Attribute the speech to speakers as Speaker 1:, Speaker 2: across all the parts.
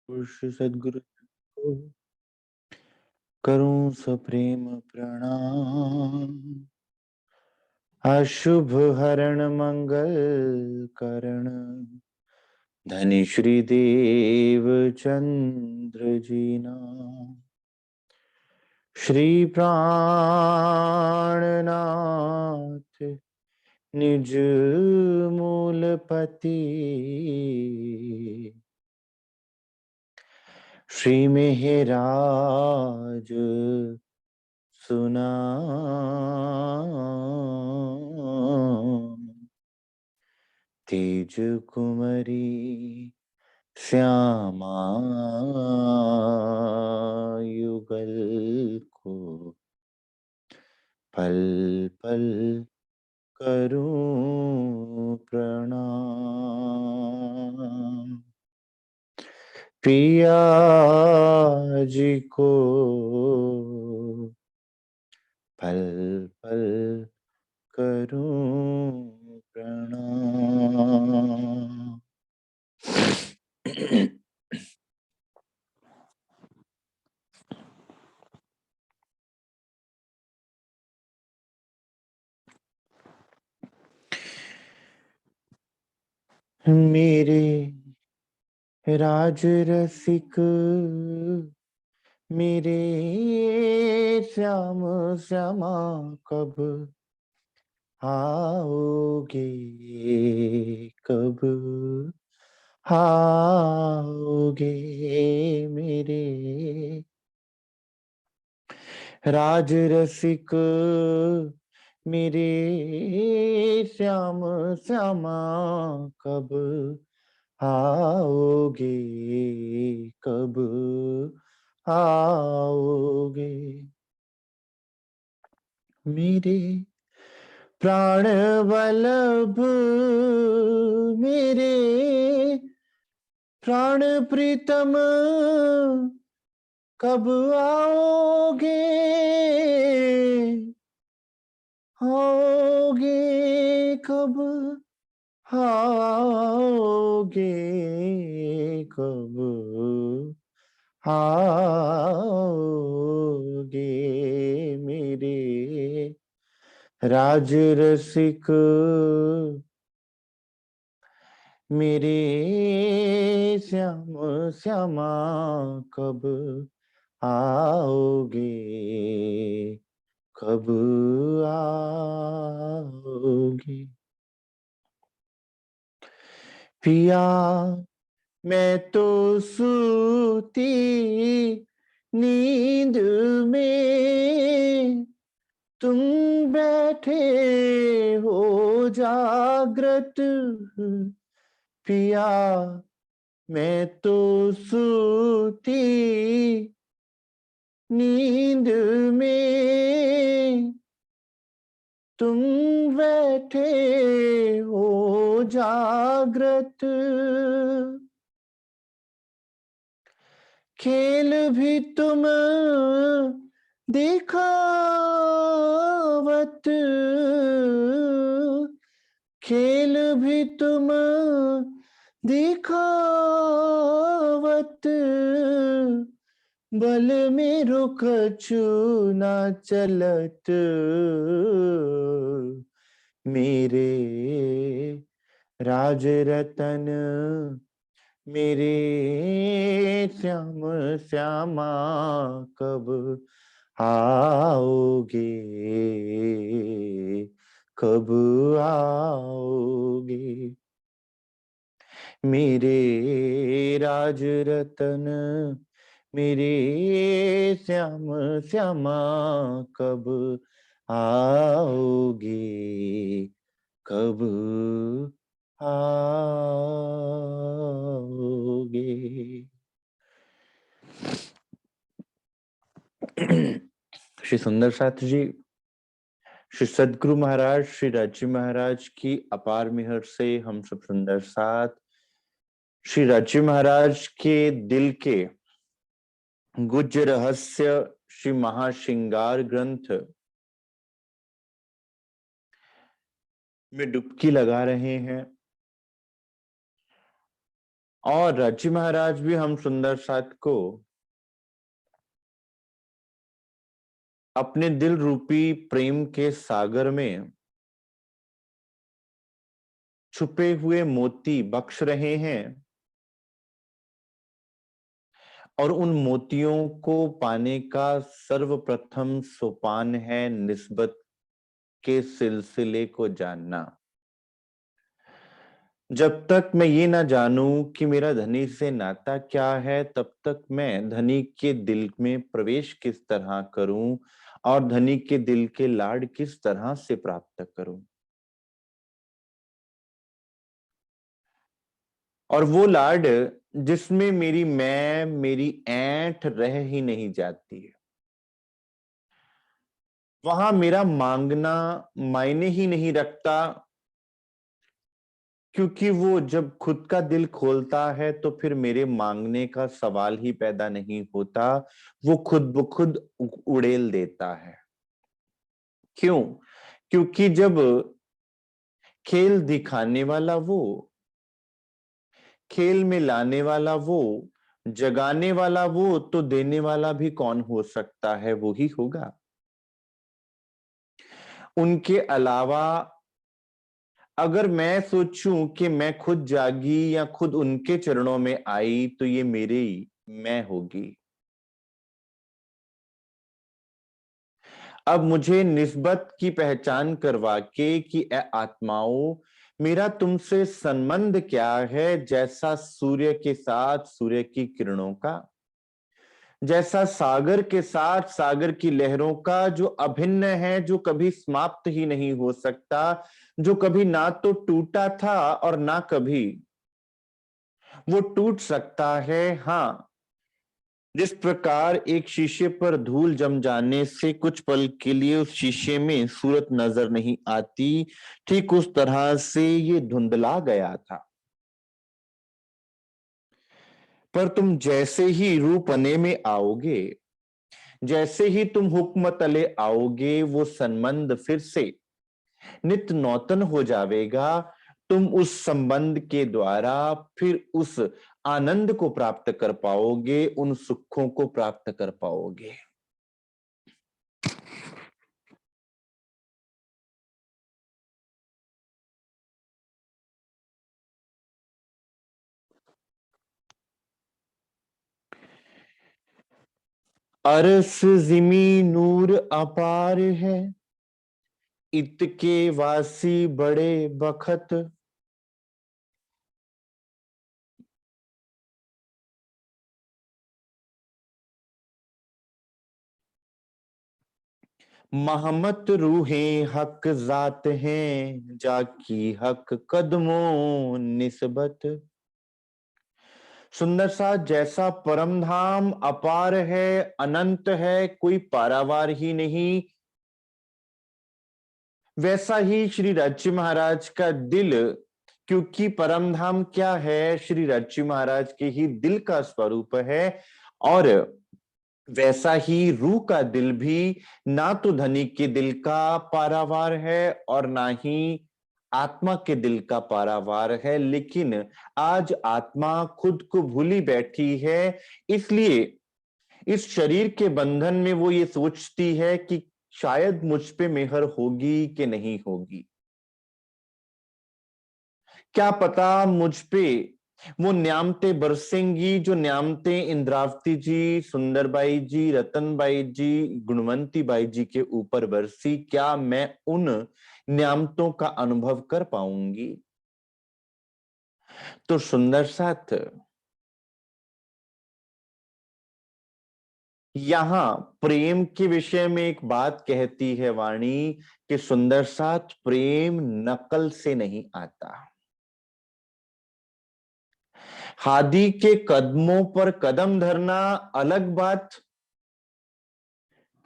Speaker 1: पुरुष सद्गुरु को करूं सप्रेम प्रणाम। अशुभ हरण मंगल करण धनी श्री देव चंद्र जी नाम। श्री प्राणनाथ निज मूलपति श्री मेहराज सुना तेज कुमरी श्यामा युगल को पल पल करूं प्रणाम। पिया जी को पल पल करूं प्रणाम। मेरे राज रसिक मेरे श्याम श्यामा कब आओगे, कब आओगे मेरे राज रसिक मेरे श्याम श्यामा कब आओगे, कब आओगे मेरे प्राण वल्लभ मेरे प्राण प्रीतम कब आओगे, आओगे कब आओगे, कब आओगे मेरे राज रसिक मेरे श्याम श्यामा कब आओगे, कब आओगे। पिया मैं तो सूती नींद में, तुम बैठे हो जागृत। पिया मैं तो सूती नींद में, तुम बैठे हो जागृत। खेल भी तुम दिखावत, खेल भी तुम दिखावत, बल मेरो कछु न चलत मेरे राज रतन मेरे श्याम श्यामा कब आओगे, कब आओगे मेरे राज रतन मेरे श्याम श्यामा कब आओगे, कब आओगे। श्री सुंदर साथ जी, श्री सद्गुरु महाराज श्री राजी महाराज की अपार मेहर से हम सब सुंदर साथ श्री राजी महाराज के दिल के गुज्ज रहस्य श्री महाश्रृंगार ग्रंथ में डुबकी लगा रहे हैं और रज्जी महाराज भी हम सुंदर साथ को अपने दिल रूपी प्रेम के सागर में छुपे हुए मोती बख्श रहे हैं, और उन मोतियों को पाने का सर्वप्रथम सोपान है निस्बत के सिलसिले को जानना। जब तक मैं ये ना जानूं कि मेरा धनी से नाता क्या है, तब तक मैं धनी के दिल में प्रवेश किस तरह करूं और धनी के दिल के लाड किस तरह से प्राप्त करूं। और वो लाड जिसमें मेरी ऐंठ रह ही नहीं जाती है, वहां मेरा मांगना मायने ही नहीं रखता, क्योंकि वो जब खुद का दिल खोलता है तो फिर मेरे मांगने का सवाल ही पैदा नहीं होता, वो खुद ब खुद उड़ेल देता है। क्यों? क्योंकि जब खेल दिखाने वाला वो, खेल में लाने वाला वो, जगाने वाला वो, तो देने वाला भी कौन हो सकता है? वो ही होगा। उनके अलावा अगर मैं सोचूं कि मैं खुद जागी या खुद उनके चरणों में आई, तो ये मेरे ही मैं होगी। अब मुझे निस्बत की पहचान करवा के कि ए आत्माओं, मेरा तुमसे संबंध क्या है, जैसा सूर्य के साथ सूर्य की किरणों का, जैसा सागर के साथ सागर की लहरों का, जो अभिन्न है, जो कभी समाप्त ही नहीं हो सकता, जो कभी ना तो टूटा था और ना कभी वो टूट सकता है। हाँ, जिस प्रकार एक शीशे पर धूल जम जाने से कुछ पल के लिए उस शीशे में सूरत नजर नहीं आती, ठीक उस तरह से ये धुंधला गया था। पर तुम जैसे ही रूपने में आओगे, जैसे ही तुम हुक्म तले आओगे, वो संबंध फिर से नित नौतन हो जाएगा। तुम उस संबंध के द्वारा फिर उस आनंद को प्राप्त कर पाओगे, उन सुखों को प्राप्त कर पाओगे। अरस जिमी नूर अपार है, इतके वासी बड़े बखत, महमत रूहे हक जात हैं, जाकी हक कदमों निस्बत। सुंदर सा जैसा परम धाम अपार है, अनंत है, कोई पारावार ही नहीं, वैसा ही श्री रज्जी महाराज का दिल, क्योंकि परम धाम क्या है, श्री रज्जी महाराज के ही दिल का स्वरूप है। और वैसा ही रूह का दिल भी ना तो धनी के दिल का पारावार है और ना ही आत्मा के दिल का पारावार है, लेकिन आज आत्मा खुद को भूली बैठी है। इसलिए इस शरीर के बंधन में वो ये सोचती है कि शायद मुझ पे मेहर होगी कि नहीं होगी, क्या पता मुझ पे वो न्यामते बरसेंगी जो न्यामते इंद्रावती जी, सुंदरबाई जी, रतनबाई जी, गुणवंती बाई जी के ऊपर बरसी, क्या मैं उन न्यामतों का अनुभव कर पाऊंगी? तो सुंदर साथ यहां प्रेम के विषय में एक बात कहती है वाणी कि सुंदर साथ प्रेम नकल से नहीं आता। हादी के कदमों पर कदम धरना अलग बात,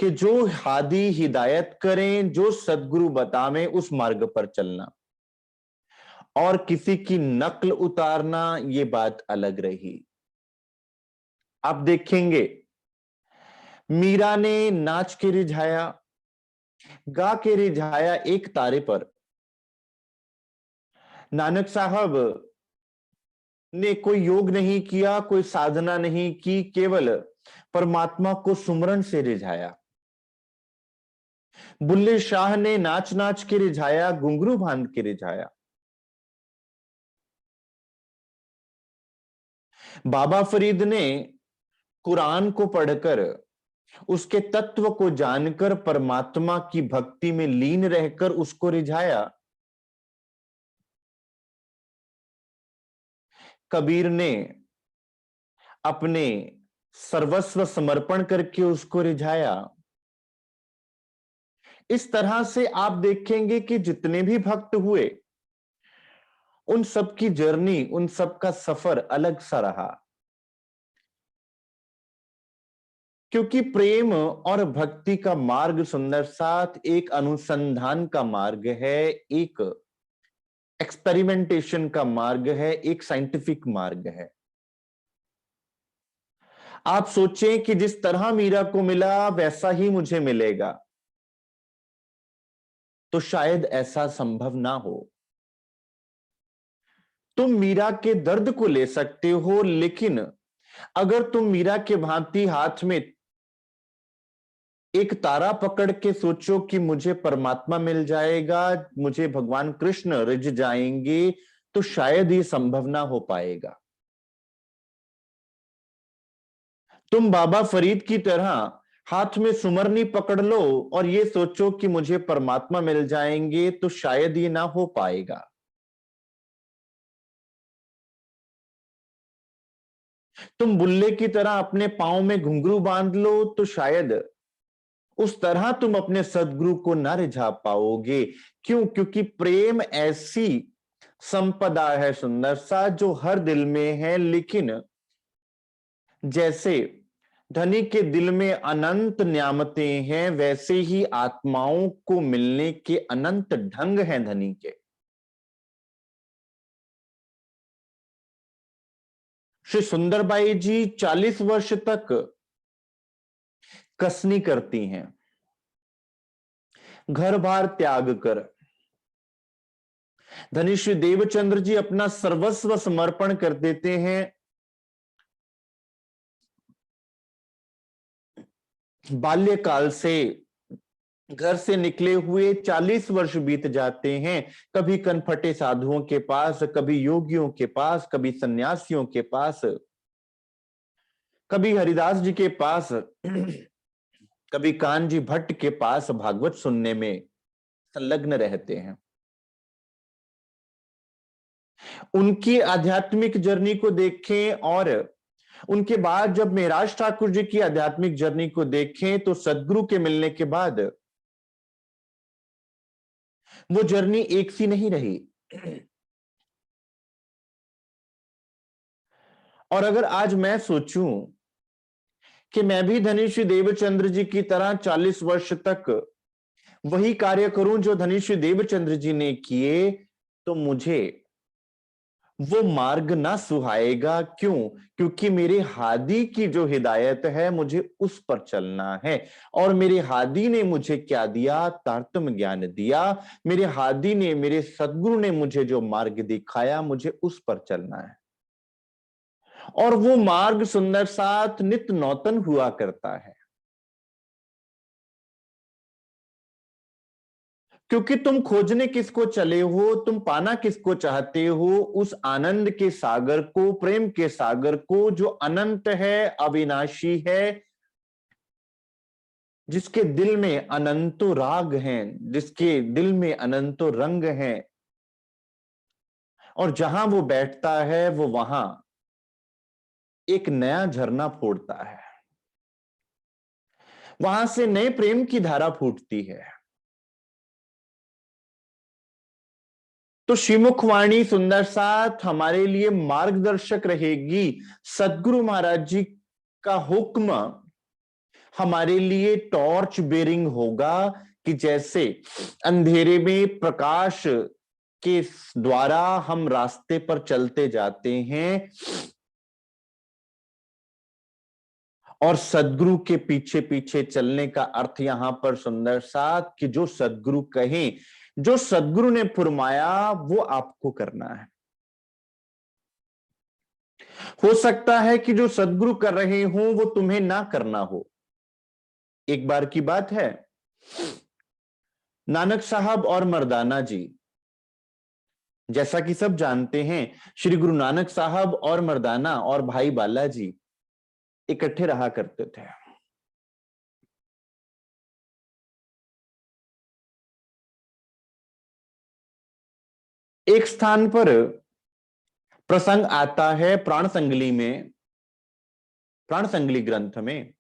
Speaker 1: कि जो हादी हिदायत करें, जो सदगुरु बतावें, उस मार्ग पर चलना, और किसी की नकल उतारना, ये बात अलग रही। आप देखेंगे मीरा ने नाच के रिझाया, गा के रिझाया एक तारे पर। नानक साहब ने कोई योग नहीं किया, कोई साधना नहीं की, केवल परमात्मा को सुमरन से रिझाया। बुल्ले शाह ने नाच नाच के रिझाया, घुंघरू बांध के रिझाया। बाबा फरीद ने कुरान को पढ़कर, उसके तत्व को जानकर, परमात्मा की भक्ति में लीन रहकर उसको रिझाया। कबीर ने अपने सर्वस्व समर्पण करके उसको रिझाया। इस तरह से आप देखेंगे कि जितने भी भक्त हुए, उन सब की जर्नी, उन सब का सफर अलग सा रहा। क्योंकि प्रेम और भक्ति का मार्ग सुंदर साथ एक अनुसंधान का मार्ग है, एक एक्सपेरिमेंटेशन का मार्ग है, एक साइंटिफिक मार्ग है। आप सोचें कि जिस तरह मीरा को मिला वैसा ही मुझे मिलेगा, तो शायद ऐसा संभव ना हो। तुम मीरा के दर्द को ले सकते हो, लेकिन अगर तुम मीरा के भांति हाथ में एक तारा पकड़ के सोचो कि मुझे परमात्मा मिल जाएगा, मुझे भगवान कृष्ण रिझ जाएंगे, तो शायद ये संभव ना हो पाएगा। तुम बाबा फरीद की तरह हाथ में सुमरनी पकड़ लो और ये सोचो कि मुझे परमात्मा मिल जाएंगे, तो शायद ये ना हो पाएगा। तुम बुल्ले की तरह अपने पांव में घुंघरू बांध लो, तो शायद उस तरह तुम अपने सदगुरु को ना रिझा पाओगे। क्यों? क्योंकि प्रेम ऐसी संपदा है सुंदर सा, जो हर दिल में है, लेकिन जैसे धनी के दिल में अनंत न्यामतें हैं, वैसे ही आत्माओं को मिलने के अनंत ढंग हैं धनी के। श्री सुंदरबाई जी 40 वर्ष तक कसनी करती हैं, घर बार त्याग कर। धनी श्री देवचंद्र जी अपना सर्वस्व समर्पण कर देते हैं। बाल्यकाल से घर से निकले हुए 40 वर्ष बीत जाते हैं, कभी कनफटे साधुओं के पास, कभी योगियों के पास, कभी सन्यासियों के पास, कभी हरिदास जी के पास, कभी कानजी भट्ट के पास भागवत सुनने में संलग्न रहते हैं। उनकी आध्यात्मिक जर्नी को देखें और उनके बाद जब मेहराज ठाकुर जी की आध्यात्मिक जर्नी को देखें, तो सदगुरु के मिलने के बाद वो जर्नी एक सी नहीं रही। और अगर आज मैं सोचूं कि मैं भी धनी श्री देवचंद्र जी की तरह 40 वर्ष तक वही कार्य करूं जो धनी श्री देवचंद्र जी ने किए, तो मुझे वो मार्ग ना सुहाएगा। क्यों? क्योंकि मेरे हादी की जो हिदायत है, मुझे उस पर चलना है। और मेरे हादी ने मुझे क्या दिया? तारतम्य ज्ञान दिया। मेरे हादी ने, मेरे सदगुरु ने मुझे जो मार्ग दिखाया, मुझे उस पर चलना है। और वो मार्ग सुंदर साथ नित नौतन हुआ करता है, क्योंकि तुम खोजने किसको चले हो, तुम पाना किसको चाहते हो? उस आनंद के सागर को, प्रेम के सागर को, जो अनंत है, अविनाशी है, जिसके दिल में अनंतो राग हैं, जिसके दिल में अनंतो रंग हैं। और जहां वो बैठता है, वो वहां एक नया झरना फोड़ता है, वहां से नए प्रेम की धारा फूटती है। तो श्रीमुखवाणी सुंदर साथ हमारे लिए मार्गदर्शक रहेगी। सदगुरु महाराज जी का हुक्म हमारे लिए टॉर्च बेरिंग होगा, कि जैसे अंधेरे में प्रकाश के द्वारा हम रास्ते पर चलते जाते हैं, और सदगुरु के पीछे पीछे चलने का अर्थ यहां पर सुंदर साथ कि जो सदगुरु कहें, जो सदगुरु ने फरमाया, वो आपको करना है। हो सकता है कि जो सदगुरु कर रहे हो वो तुम्हें ना करना हो। एक बार की बात है, नानक साहब और मर्दाना जी, जैसा कि सब जानते हैं, श्री गुरु नानक साहब और मर्दाना और भाई बाला जी इकट्ठे रहा करते थे। एक स्थान पर प्रसंग आता है प्राण संगली में, प्राण संगली ग्रंथ में,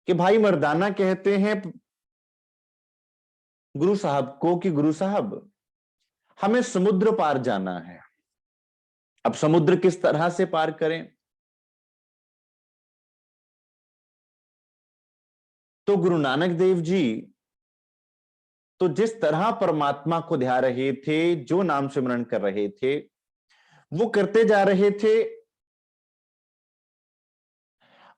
Speaker 1: कि भाई मर्दाना कहते हैं गुरु साहब को कि गुरु साहब, हमें समुद्र पार जाना है। अब समुद्र किस तरह से पार करें? तो गुरु नानक देव जी तो जिस तरह परमात्मा को ध्या रहे थे, जो नाम सिमरन कर रहे थे, वो करते जा रहे थे।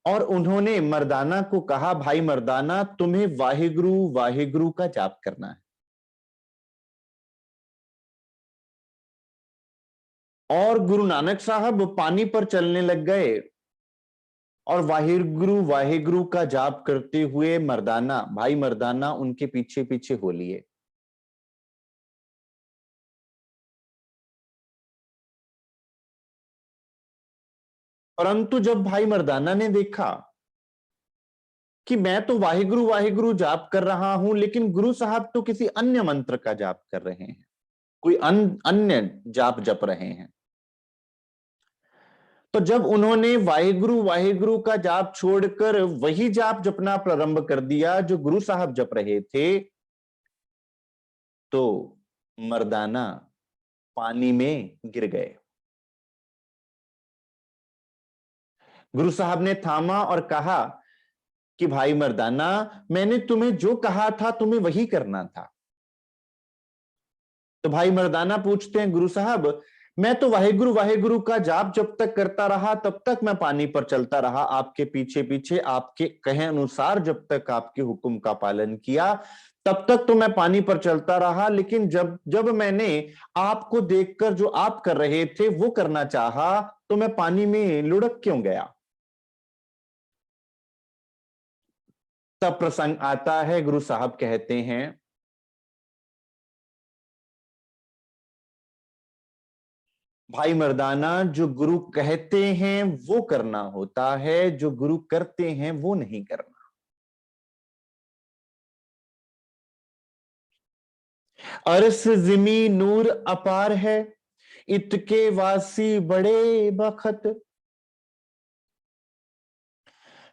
Speaker 1: और उन्होंने मर्दाना को कहा, भाई मर्दाना, तुम्हें वाहिगुरु वाहिगुरु का जाप करना है। और गुरु नानक साहब पानी पर चलने लग गए और वाहिगुरु का जाप करते हुए मर्दाना, भाई मर्दाना उनके पीछे पीछे हो लिए। परंतु जब भाई मर्दाना ने देखा कि मैं तो वाहिगुरु वाहिगुरु जाप कर रहा हूं, लेकिन गुरु साहब तो किसी अन्य मंत्र का जाप कर रहे हैं, कोई अन्य जाप जप रहे हैं, तो जब उन्होंने वाहिगुरु वाहिगुरु का जाप छोड़कर वही जाप जपना प्रारंभ कर दिया जो गुरु साहब जप रहे थे, तो मर्दाना पानी में गिर गए। गुरु साहब ने थामा और कहा कि भाई मर्दाना, मैंने तुम्हें जो कहा था तुम्हें वही करना था। तो भाई मर्दाना पूछते हैं, गुरु साहब, मैं तो वाहिगुरु वाहिगुरु का जाप जब तक करता रहा तब तक मैं पानी पर चलता रहा, आपके पीछे पीछे, आपके कहे अनुसार जब तक आपके हुक्म का पालन किया तब तक तो मैं पानी पर चलता रहा, लेकिन जब जब मैंने आपको देखकर जो आप कर रहे थे वो करना चाहा तो मैं पानी में लुढ़क क्यों गया? तब प्रसंग आता है, गुरु साहब कहते हैं, भाई मर्दाना, जो गुरु कहते हैं वो करना होता है, जो गुरु करते हैं वो नहीं करना। अरस जिमी नूर अपार है, इतके वासी बड़े बखत।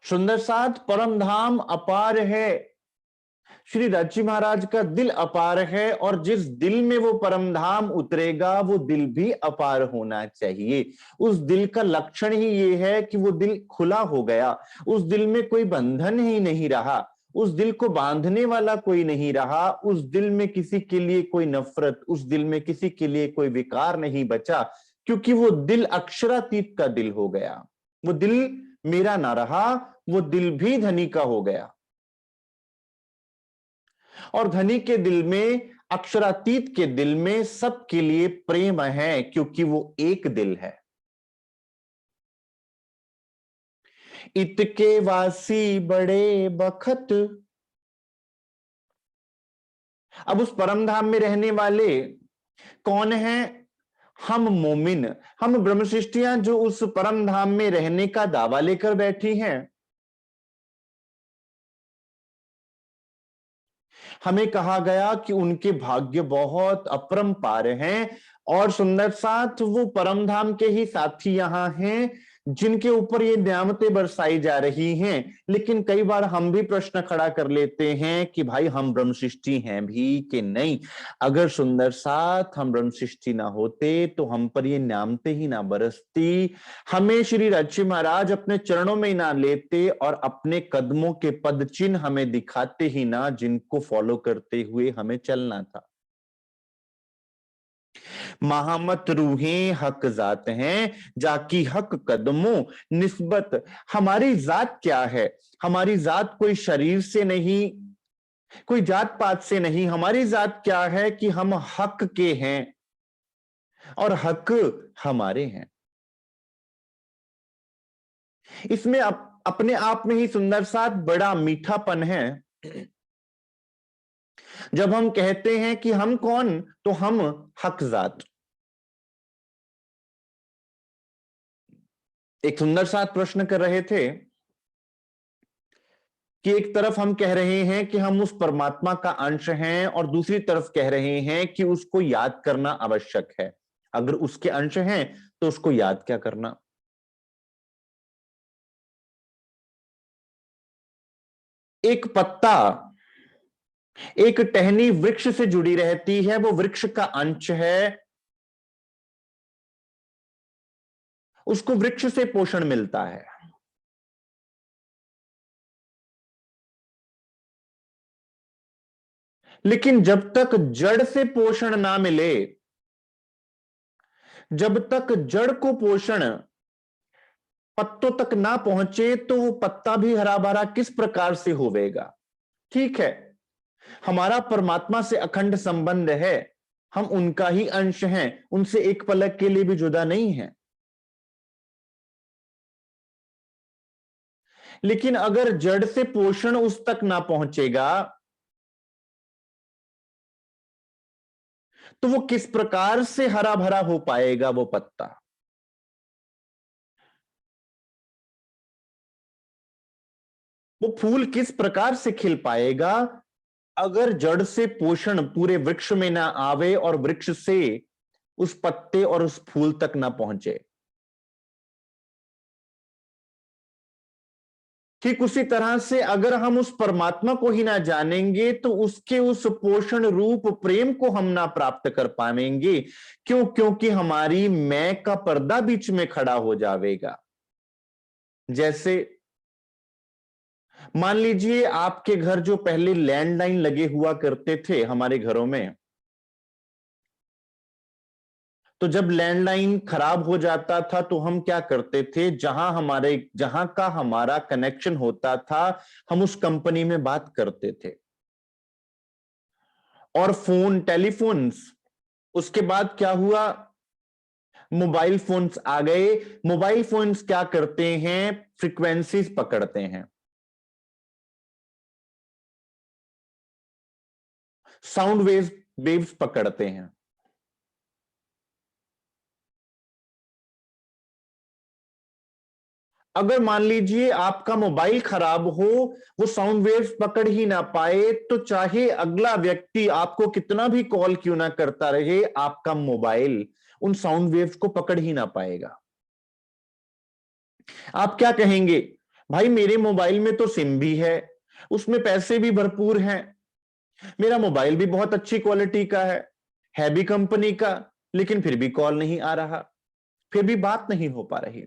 Speaker 1: सुंदर साथ परम धाम अपार है, श्री राजी महाराज का दिल अपार है, और जिस दिल में वो परम धाम उतरेगा वो दिल भी अपार होना चाहिए। उस दिल का लक्षण ही ये है कि वो दिल खुला हो गया, उस दिल में कोई बंधन ही नहीं रहा, उस दिल को बांधने वाला कोई नहीं रहा, उस दिल में किसी के लिए कोई नफरत, उस दिल में किसी के लिए कोई विकार नहीं बचा, क्योंकि वो दिल अक्षरातीत का दिल हो गया। वो दिल मेरा ना रहा, वो दिल भी धनी का हो गया। और धनी के दिल में, अक्षरातीत के दिल में सबके लिए प्रेम है, क्योंकि वो एक दिल है। इतके वासी बड़े बखत। अब उस परम धाम में रहने वाले कौन हैं? हम मोमिन, हम ब्रह्म सृष्टियां जो उस परम धाम में रहने का दावा लेकर बैठी हैं। हमें कहा गया कि उनके भाग्य बहुत अपरंपार हैं, और सुंदर साथ वो परम धाम के ही साथी यहां हैं जिनके ऊपर ये नियामतें बरसाई जा रही हैं। लेकिन कई बार हम भी प्रश्न खड़ा कर लेते हैं कि भाई हम ब्रह्म सृष्टि हैं भी कि नहीं? अगर सुंदर साथ हम ब्रह्म सृष्टि ना होते तो हम पर ये नियामतें ही ना बरसती, हमें श्री राजी महाराज अपने चरणों में ही ना लेते और अपने कदमों के पद चिन्ह हमें दिखाते ही ना, जिनको फॉलो करते हुए हमें चलना था। महामत रूहें हक जात हैं, जाकी हक कदमों निस्बत। हमारी जात क्या है? हमारी जात कोई शरीर से नहीं, कोई जात पात से नहीं, हमारी जात क्या है कि हम हक के हैं। और हक हमारे हैं। इसमें अपने आप में ही सुंदर साथ बड़ा मीठापन है। जब हम कहते हैं कि हम कौन, तो हम हकजात। एक सुंदर साथ प्रश्न कर रहे थे कि एक तरफ हम कह रहे हैं कि हम उस परमात्मा का अंश हैं और दूसरी तरफ कह रहे हैं कि उसको याद करना आवश्यक है। अगर उसके अंश हैं तो उसको याद क्या करना। एक पत्ता एक टहनी वृक्ष से जुड़ी रहती है, वो वृक्ष का अंश है, उसको वृक्ष से पोषण मिलता है। लेकिन जब तक जड़ से पोषण ना मिले, जब तक जड़ को पोषण पत्तों तक ना पहुंचे, तो वो पत्ता भी हरा भरा किस प्रकार से होवेगा। ठीक है, हमारा परमात्मा से अखंड संबंध है, हम उनका ही अंश हैं, उनसे एक पलक के लिए भी जुदा नहीं है। लेकिन अगर जड़ से पोषण उस तक ना पहुंचेगा, तो वो किस प्रकार से हरा भरा हो पाएगा वो पत्ता। वो फूल किस प्रकार से खिल पाएगा अगर जड़ से पोषण पूरे वृक्ष में ना आवे और वृक्ष से उस पत्ते और उस फूल तक ना पहुंचे। ठीक उसी तरह से अगर हम उस परमात्मा को ही ना जानेंगे, तो उसके उस पोषण रूप प्रेम को हम ना प्राप्त कर पाएंगे। क्यों? क्योंकि हमारी मैं का पर्दा बीच में खड़ा हो जाएगा। जैसे मान लीजिए आपके घर जो पहले लैंडलाइन लगे हुआ करते थे हमारे घरों में, तो जब लैंडलाइन खराब हो जाता था तो हम क्या करते थे, जहां का हमारा कनेक्शन होता था, हम उस कंपनी में बात करते थे। और फोन, टेलीफोन्स, उसके बाद क्या हुआ, मोबाइल फोन्स आ गए। मोबाइल फोन्स क्या करते हैं, फ्रीक्वेंसीज पकड़ते हैं, साउंड वेव्स पकड़ते हैं। अगर मान लीजिए आपका मोबाइल खराब हो, वो साउंड वेव्स पकड़ ही ना पाए, तो चाहे अगला व्यक्ति आपको कितना भी कॉल क्यों ना करता रहे, आपका मोबाइल उन साउंड वेव्स को पकड़ ही ना पाएगा। आप क्या कहेंगे, भाई मेरे मोबाइल में तो सिम भी है, उसमें पैसे भी भरपूर हैं, मेरा मोबाइल भी बहुत अच्छी क्वालिटी का है भी कंपनी का, लेकिन फिर भी कॉल नहीं आ रहा, फिर भी बात नहीं हो पा रही।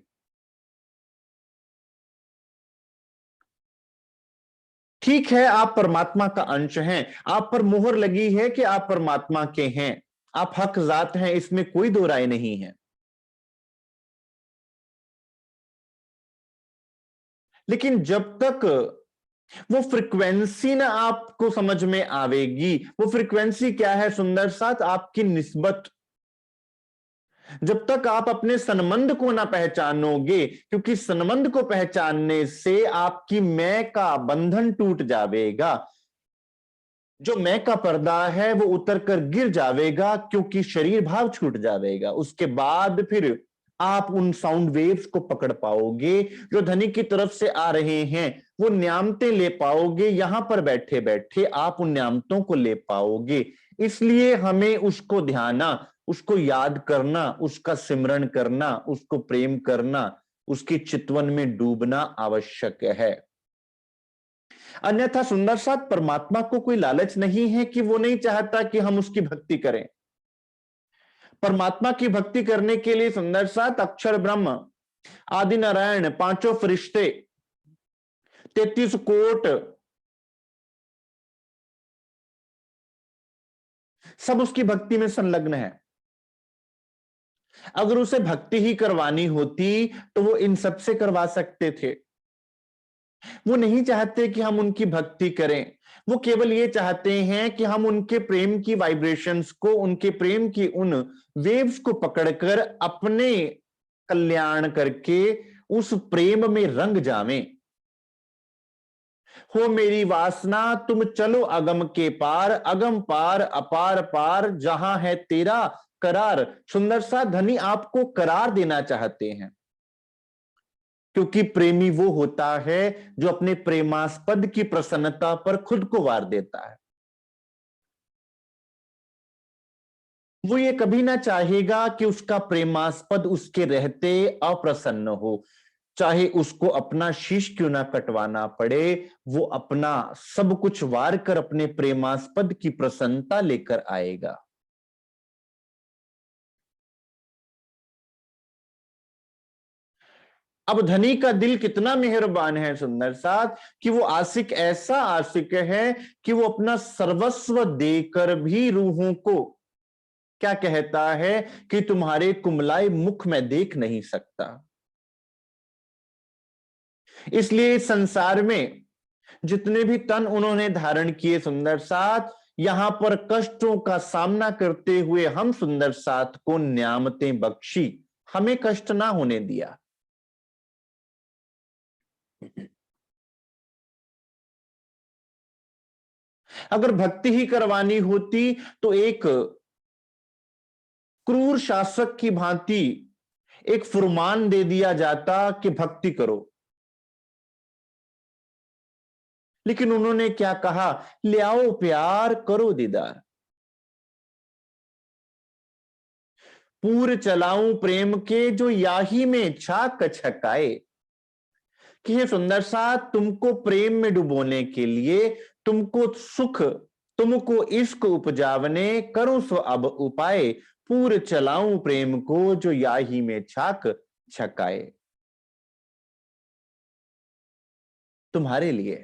Speaker 1: ठीक है, आप परमात्मा का अंश हैं, आप पर मोहर लगी है कि आप परमात्मा के हैं, आप हक जात हैं, इसमें कोई दो राय नहीं है। लेकिन जब तक वो फ्रिक्वेंसी ना आपको समझ में आवेगी, वो फ्रिक्वेंसी क्या है सुंदर साथ, आपकी निस्बत। जब तक आप अपने संबंध को ना पहचानोगे, क्योंकि संबंध को पहचानने से आपकी मैं का बंधन टूट जाएगा, जो मैं का पर्दा है वो उतर कर गिर जाएगा, क्योंकि शरीर भाव छूट जाएगा। उसके बाद फिर आप उन साउंड वेव्स को पकड़ पाओगे जो ध्वनि की तरफ से आ रहे हैं, वो न्यामतें ले पाओगे, यहां पर बैठे बैठे आप उन न्यामतों को ले पाओगे। इसलिए हमें उसको ध्याना, उसको याद करना, उसका सिमरण करना, उसको प्रेम करना, उसकी चितवन में डूबना आवश्यक है। अन्यथा सुंदर साथ परमात्मा को कोई लालच नहीं है कि वो नहीं चाहता कि हम उसकी भक्ति करें। परमात्मा की भक्ति करने के लिए सुंदर साथ अक्षर ब्रह्म, आदि नारायण, पांचों फरिश्ते, 33 कोट, सब उसकी भक्ति में संलग्न है। अगर उसे भक्ति ही करवानी होती तो वो इन सब से करवा सकते थे। वो नहीं चाहते कि हम उनकी भक्ति करें, वो केवल ये चाहते हैं कि हम उनके प्रेम की वाइब्रेशंस को, उनके प्रेम की उन वेव्स को पकड़कर अपने कल्याण करके उस प्रेम में रंग जावें। हो मेरी वासना तुम चलो अगम के पार, अगम पार अपार पार जहां है तेरा करार। सुंदर सा धनी आपको करार देना चाहते हैं, क्योंकि प्रेमी वो होता है जो अपने प्रेमास्पद की प्रसन्नता पर खुद को वार देता है। वो ये कभी ना चाहेगा कि उसका प्रेमास्पद उसके रहते अप्रसन्न हो, चाहे उसको अपना शीश क्यों ना कटवाना पड़े। वो अपना सब कुछ वार कर अपने प्रेमास्पद की प्रसन्नता लेकर आएगा। अब धनी का दिल कितना मेहरबान है सुंदर साथ, कि वो आशिक ऐसा आशिक है कि वो अपना सर्वस्व देकर भी रूहों को क्या कहता है कि तुम्हारे कुमलाए मुख में देख नहीं सकता। इसलिए इस संसार में जितने भी तन उन्होंने धारण किए सुंदर साथ, यहां पर कष्टों का सामना करते हुए हम सुंदर साथ को न्यामतें बख्शी, हमें कष्ट ना होने दिया। अगर भक्ति ही करवानी होती तो एक क्रूर शासक की भांति एक फुरमान दे दिया जाता कि भक्ति करो। लेकिन उन्होंने क्या कहा, ले आओ प्यार करो दीदार, पूर चलाऊं प्रेम के जो याही में छाक छकाए। कि हे सुंदर सा, तुमको प्रेम में डुबोने के लिए, तुमको सुख, तुमको इश्क उपजावने, करो सो अब उपाय, पूर चलाऊं प्रेम को जो याही में छाक छकाए। तुम्हारे लिए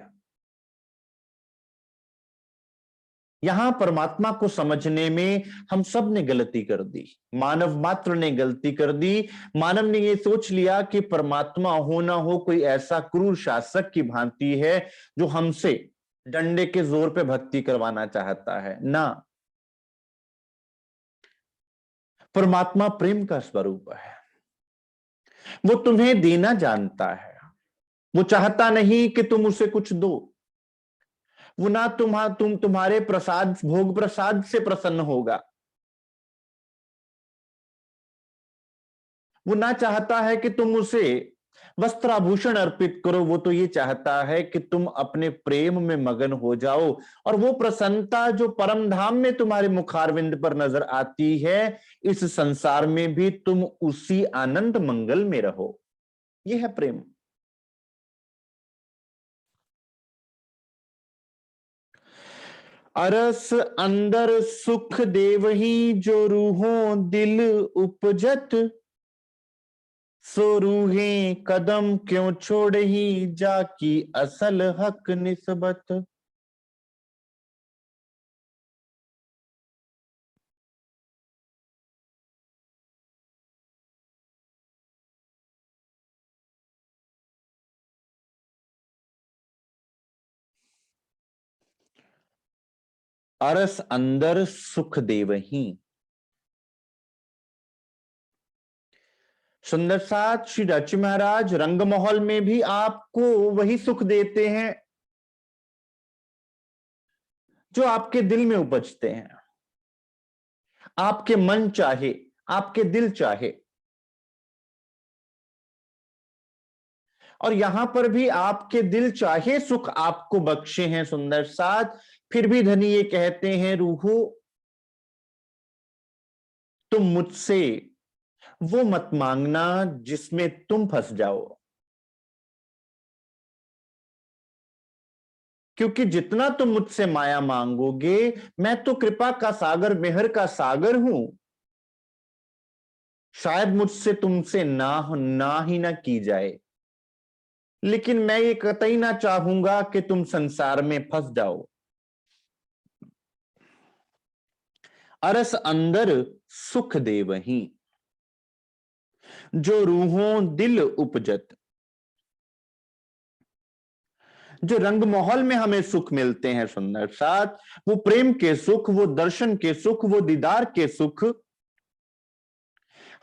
Speaker 1: यहां परमात्मा को समझने में हम सब ने गलती कर दी, मानव मात्र ने गलती कर दी। मानव ने यह सोच लिया कि परमात्मा हो ना हो कोई ऐसा क्रूर शासक की भांति है जो हमसे डंडे के जोर पे भक्ति करवाना चाहता है। ना, परमात्मा प्रेम का स्वरूप है। वो तुम्हें देना जानता है, वो चाहता नहीं कि तुम उसे कुछ दो। वो ना तुम्हारे प्रसाद, भोग प्रसाद से प्रसन्न होगा। वो ना चाहता है कि तुम उसे वस्त्राभूषण अर्पित करो। वो तो ये चाहता है कि तुम अपने प्रेम में मगन हो जाओ, और वो प्रसन्नता जो परम धाम में तुम्हारे मुखारविंद पर नजर आती है, इस संसार में भी तुम उसी आनंद मंगल में रहो। ये है प्रेम। अरस अंदर सुख देवही जो रूहों दिल उपजत, सो रूहें कदम क्यों छोड़ ही जाकी असल हक निस्बत। अरस अंदर सुख देवही। सुंदर साथ श्री रच महाराज रंग महल में भी आपको वही सुख देते हैं जो आपके दिल में उपजते हैं, आपके मन चाहे, आपके दिल चाहे। और यहां पर भी आपके दिल चाहे सुख आपको बख्शे हैं सुंदर साथ, फिर भी धनी ये कहते हैं रूहो, तुम मुझसे वो मत मांगना जिसमें तुम फंस जाओ। क्योंकि जितना तुम मुझसे माया मांगोगे, मैं तो कृपा का सागर, मेहर का सागर हूं। शायद मुझसे तुमसे ना ही ना की जाए, लेकिन मैं ये कतई ना चाहूंगा कि तुम संसार में फंस जाओ। अरस अंदर सुख दे वहीं जो रूहों दिल उपजत। जो रंग माहौल में हमें सुख मिलते हैं सुंदर साथ, वो प्रेम के सुख, वो दर्शन के सुख, वो दीदार के सुख,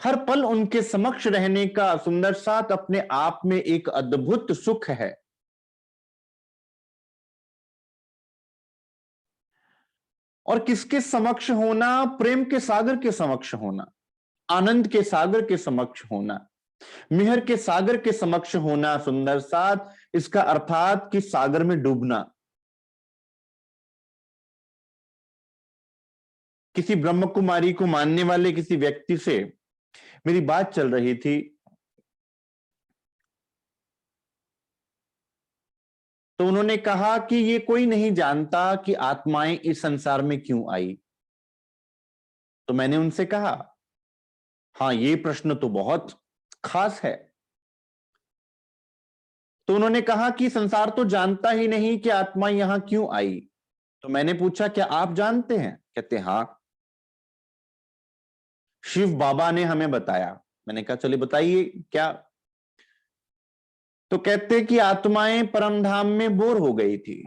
Speaker 1: हर पल उनके समक्ष रहने का सुंदर साथ अपने आप में एक अद्भुत सुख है। और किसके समक्ष होना? प्रेम के सागर के समक्ष होना, आनंद के सागर के समक्ष होना, मिहर के सागर के समक्ष होना सुंदर साथ। इसका अर्थात कि सागर में डूबना। किसी ब्रह्म कुमारी को मानने वाले किसी व्यक्ति से मेरी बात चल रही थी, तो उन्होंने कहा कि ये कोई नहीं जानता कि आत्माएं इस संसार में क्यों आई। तो मैंने उनसे कहा, हाँ ये प्रश्न तो बहुत खास है। तो उन्होंने कहा कि संसार तो जानता ही नहीं कि आत्मा यहां क्यों आई। तो मैंने पूछा, क्या आप जानते हैं? कहते हां, शिव बाबा ने हमें बताया। मैंने कहा चलिए बताइए क्या। तो कहते कि आत्माएं परमधाम में बोर हो गई थी,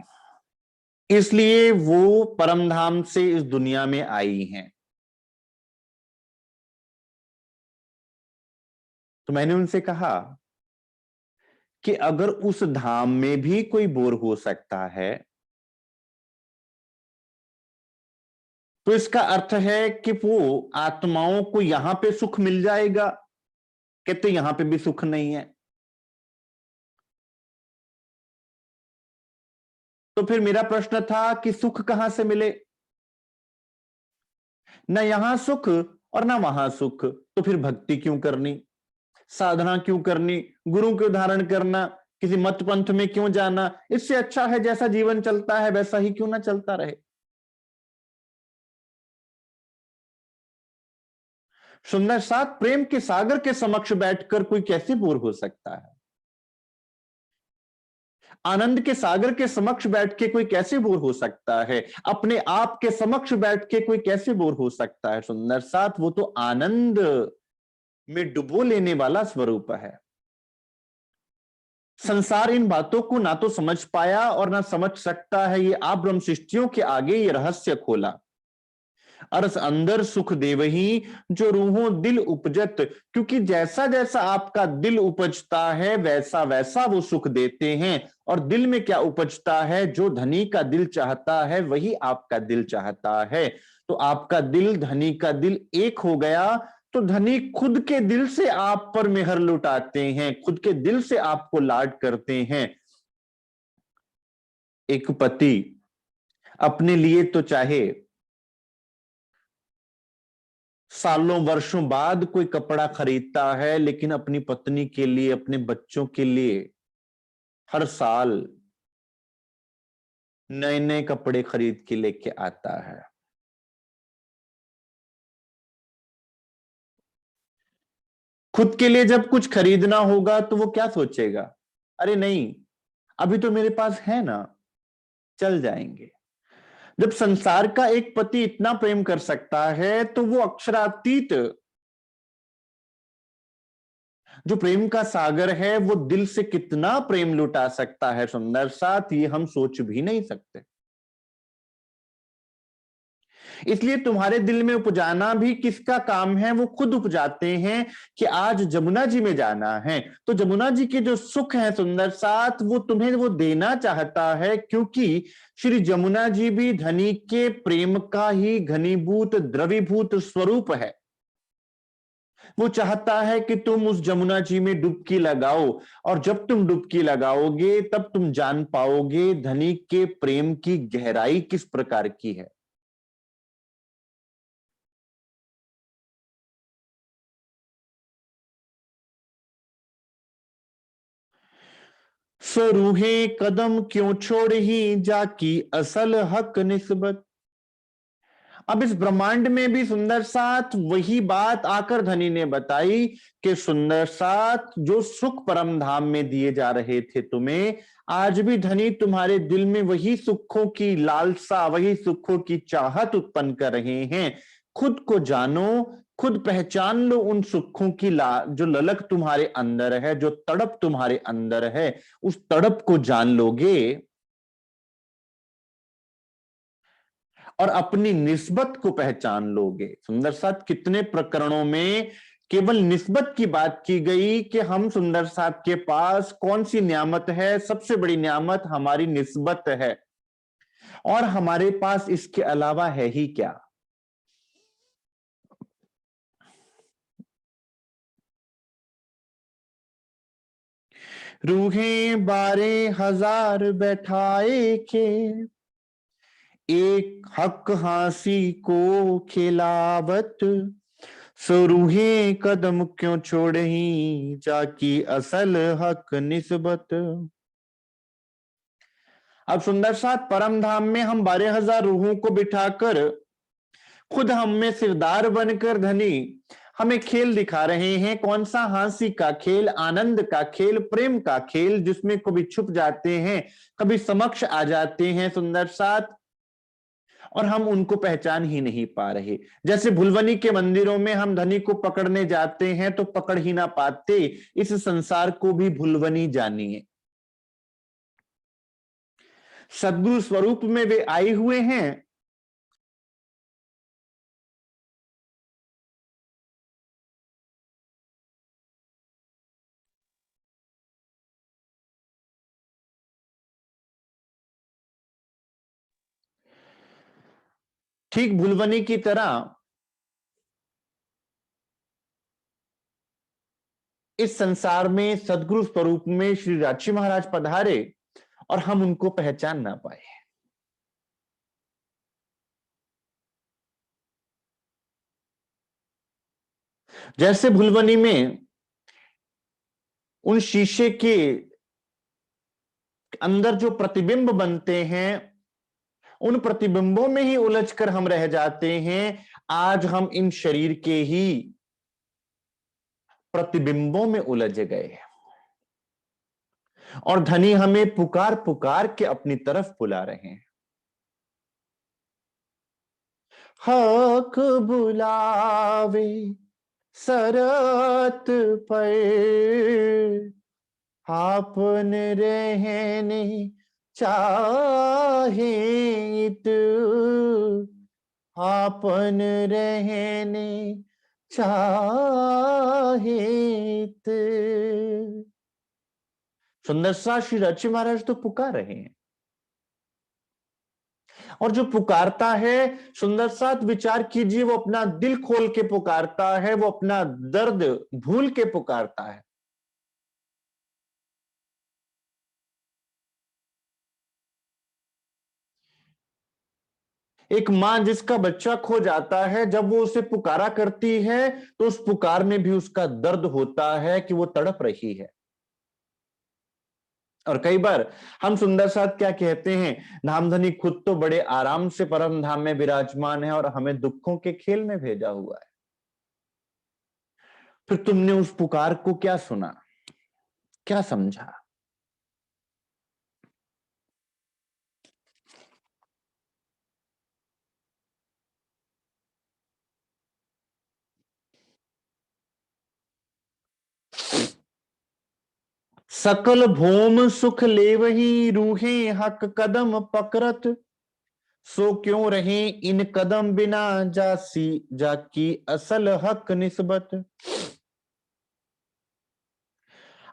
Speaker 1: इसलिए वो परमधाम से इस दुनिया में आई हैं। तो मैंने उनसे कहा कि अगर उस धाम में भी कोई बोर हो सकता है, तो इसका अर्थ है कि वो आत्माओं को यहां पे सुख मिल जाएगा। कहते यहां पे भी सुख नहीं है। तो फिर मेरा प्रश्न था कि सुख कहां से मिले? ना यहां सुख और ना वहां सुख, तो फिर भक्ति क्यों करनी, साधना क्यों करनी, गुरु के उदाहरण करना, किसी मत पंथ में क्यों जाना? इससे अच्छा है जैसा जीवन चलता है वैसा ही क्यों ना चलता रहे। सुंदर साथ, प्रेम के सागर के समक्ष बैठकर कोई कैसे बोर हो सकता है? आनंद के सागर के समक्ष बैठ के कोई कैसे बोर हो सकता है? अपने आप के समक्ष बैठ के कोई कैसे बोर हो सकता है? सुंदर साथ, वो तो आनंद में डुबो लेने वाला स्वरूप है। संसार इन बातों को ना तो समझ पाया और ना समझ सकता है। ये आप ब्रह्म सृष्टियों के आगे ये रहस्य खोला। अरस अंदर सुख देवही जो रूहों दिल उपजत, क्योंकि जैसा जैसा आपका दिल उपजता है वैसा वैसा वो सुख देते हैं। और दिल में क्या उपजता है? जो धनी का दिल चाहता है वही आपका दिल चाहता है। तो आपका दिल धनी का दिल एक हो गया, तो धनी खुद के दिल से आप पर मेहर लुटाते हैं, खुद के दिल से आपको लाड करते हैं। एक पति अपने लिए तो चाहे सालों वर्षों बाद कोई कपड़ा खरीदता है, लेकिन अपनी पत्नी के लिए, अपने बच्चों के लिए हर साल नए नए कपड़े खरीद के लेके आता है। खुद के लिए जब कुछ खरीदना होगा तो वो क्या सोचेगा? अरे नहीं, अभी तो मेरे पास है ना, चल जाएंगे। जब संसार का एक पति इतना प्रेम कर सकता है, तो वो अक्षरातीत जो प्रेम का सागर है, वो दिल से कितना प्रेम लुटा सकता है सुंदर साथ, ये हम सोच भी नहीं सकते। इसलिए तुम्हारे दिल में उपजाना भी किसका काम है? वो खुद उपजाते हैं कि आज जमुना जी में जाना है, तो जमुना जी के जो सुख है सुंदर साथ, वो तुम्हें वो देना चाहता है, क्योंकि श्री जमुना जी भी धनी के प्रेम का ही घनीभूत द्रवीभूत स्वरूप है। वो चाहता है कि तुम उस जमुना जी में डुबकी लगाओ, और जब तुम डुबकी लगाओगे तब तुम जान पाओगे धनी के प्रेम की गहराई किस प्रकार की है। सो रूहे कदम क्यों छोड़ ही जाकी असल हक निस्बत। अब इस ब्रह्मांड में भी सुंदर साथ वही बात आकर धनी ने बताई कि सुंदर साथ, जो सुख परम धाम में दिए जा रहे थे तुम्हें, आज भी धनी तुम्हारे दिल में वही सुखों की लालसा, वही सुखों की चाहत उत्पन्न कर रहे हैं। खुद को जानो, खुद पहचान लो उन सुखों की जो ललक तुम्हारे अंदर है, जो तड़प तुम्हारे अंदर है। उस तड़प को जान लोगे और अपनी निस्बत को पहचान लोगे। सुंदर साथ कितने प्रकरणों में केवल निस्बत की बात की गई कि हम सुंदर साथ के पास कौन सी नियामत है, सबसे बड़ी नियामत हमारी निस्बत है, और हमारे पास इसके अलावा है ही क्या। रूहें 12,000 बैठाए के, एक हक हासी को खिलावत, सो रूहें कदम क्यों छोड़ही, जाकी असल हक निस्बत। अब सुंदर साथ परम धाम में हम 12,000 रूहों को बिठाकर खुद हम में सिरदार बनकर धनी हमें खेल दिखा रहे हैं। कौन सा? हंसी का खेल, आनंद का खेल, प्रेम का खेल, जिसमें कभी छुप जाते हैं, कभी समक्ष आ जाते हैं सुंदर साथ, और हम उनको पहचान ही नहीं पा रहे। जैसे भुलवनी के मंदिरों में हम धनी को पकड़ने जाते हैं तो पकड़ ही ना पाते, इस संसार को भी भुलवनी जानिए। सद्गुरु स्वरूप में वे आए हुए हैं, ठीक भुलवनी की तरह इस संसार में सदगुरु स्वरूप में श्री राची महाराज पधारे और हम उनको पहचान ना पाए। जैसे भुलवनी में उन शीशे के अंदर जो प्रतिबिंब बनते हैं, उन प्रतिबिंबों में ही उलझकर हम रह जाते हैं। आज हम इन शरीर के ही प्रतिबिंबों में उलझ गए और धनी हमें पुकार पुकार के अपनी तरफ बुला रहे हैं। हक बुलावे सरत पर, आपन रहने चाहित, आपन रहने चाहित। सुंदर सा श्री राची महाराज तो पुकार रहे हैं, और जो पुकारता है सुंदर साथ विचार कीजिए, वो अपना दिल खोल के पुकारता है, वो अपना दर्द भूल के पुकारता है। एक मां जिसका बच्चा खो जाता है, जब वो उसे पुकारा करती है तो उस पुकार में भी उसका दर्द होता है कि वो तड़प रही है। और कई बार हम सुंदर साथ क्या कहते हैं, नामधनी खुद तो बड़े आराम से परम धाम में विराजमान है और हमें दुखों के खेल में भेजा हुआ है। फिर तुमने उस पुकार को क्या सुना, क्या समझा? सकल भोम सुख लेवही, रूहें हक कदम पकड़त, सो क्यों रहे इन कदम बिना, जासी जाकी असल हक निस्बत।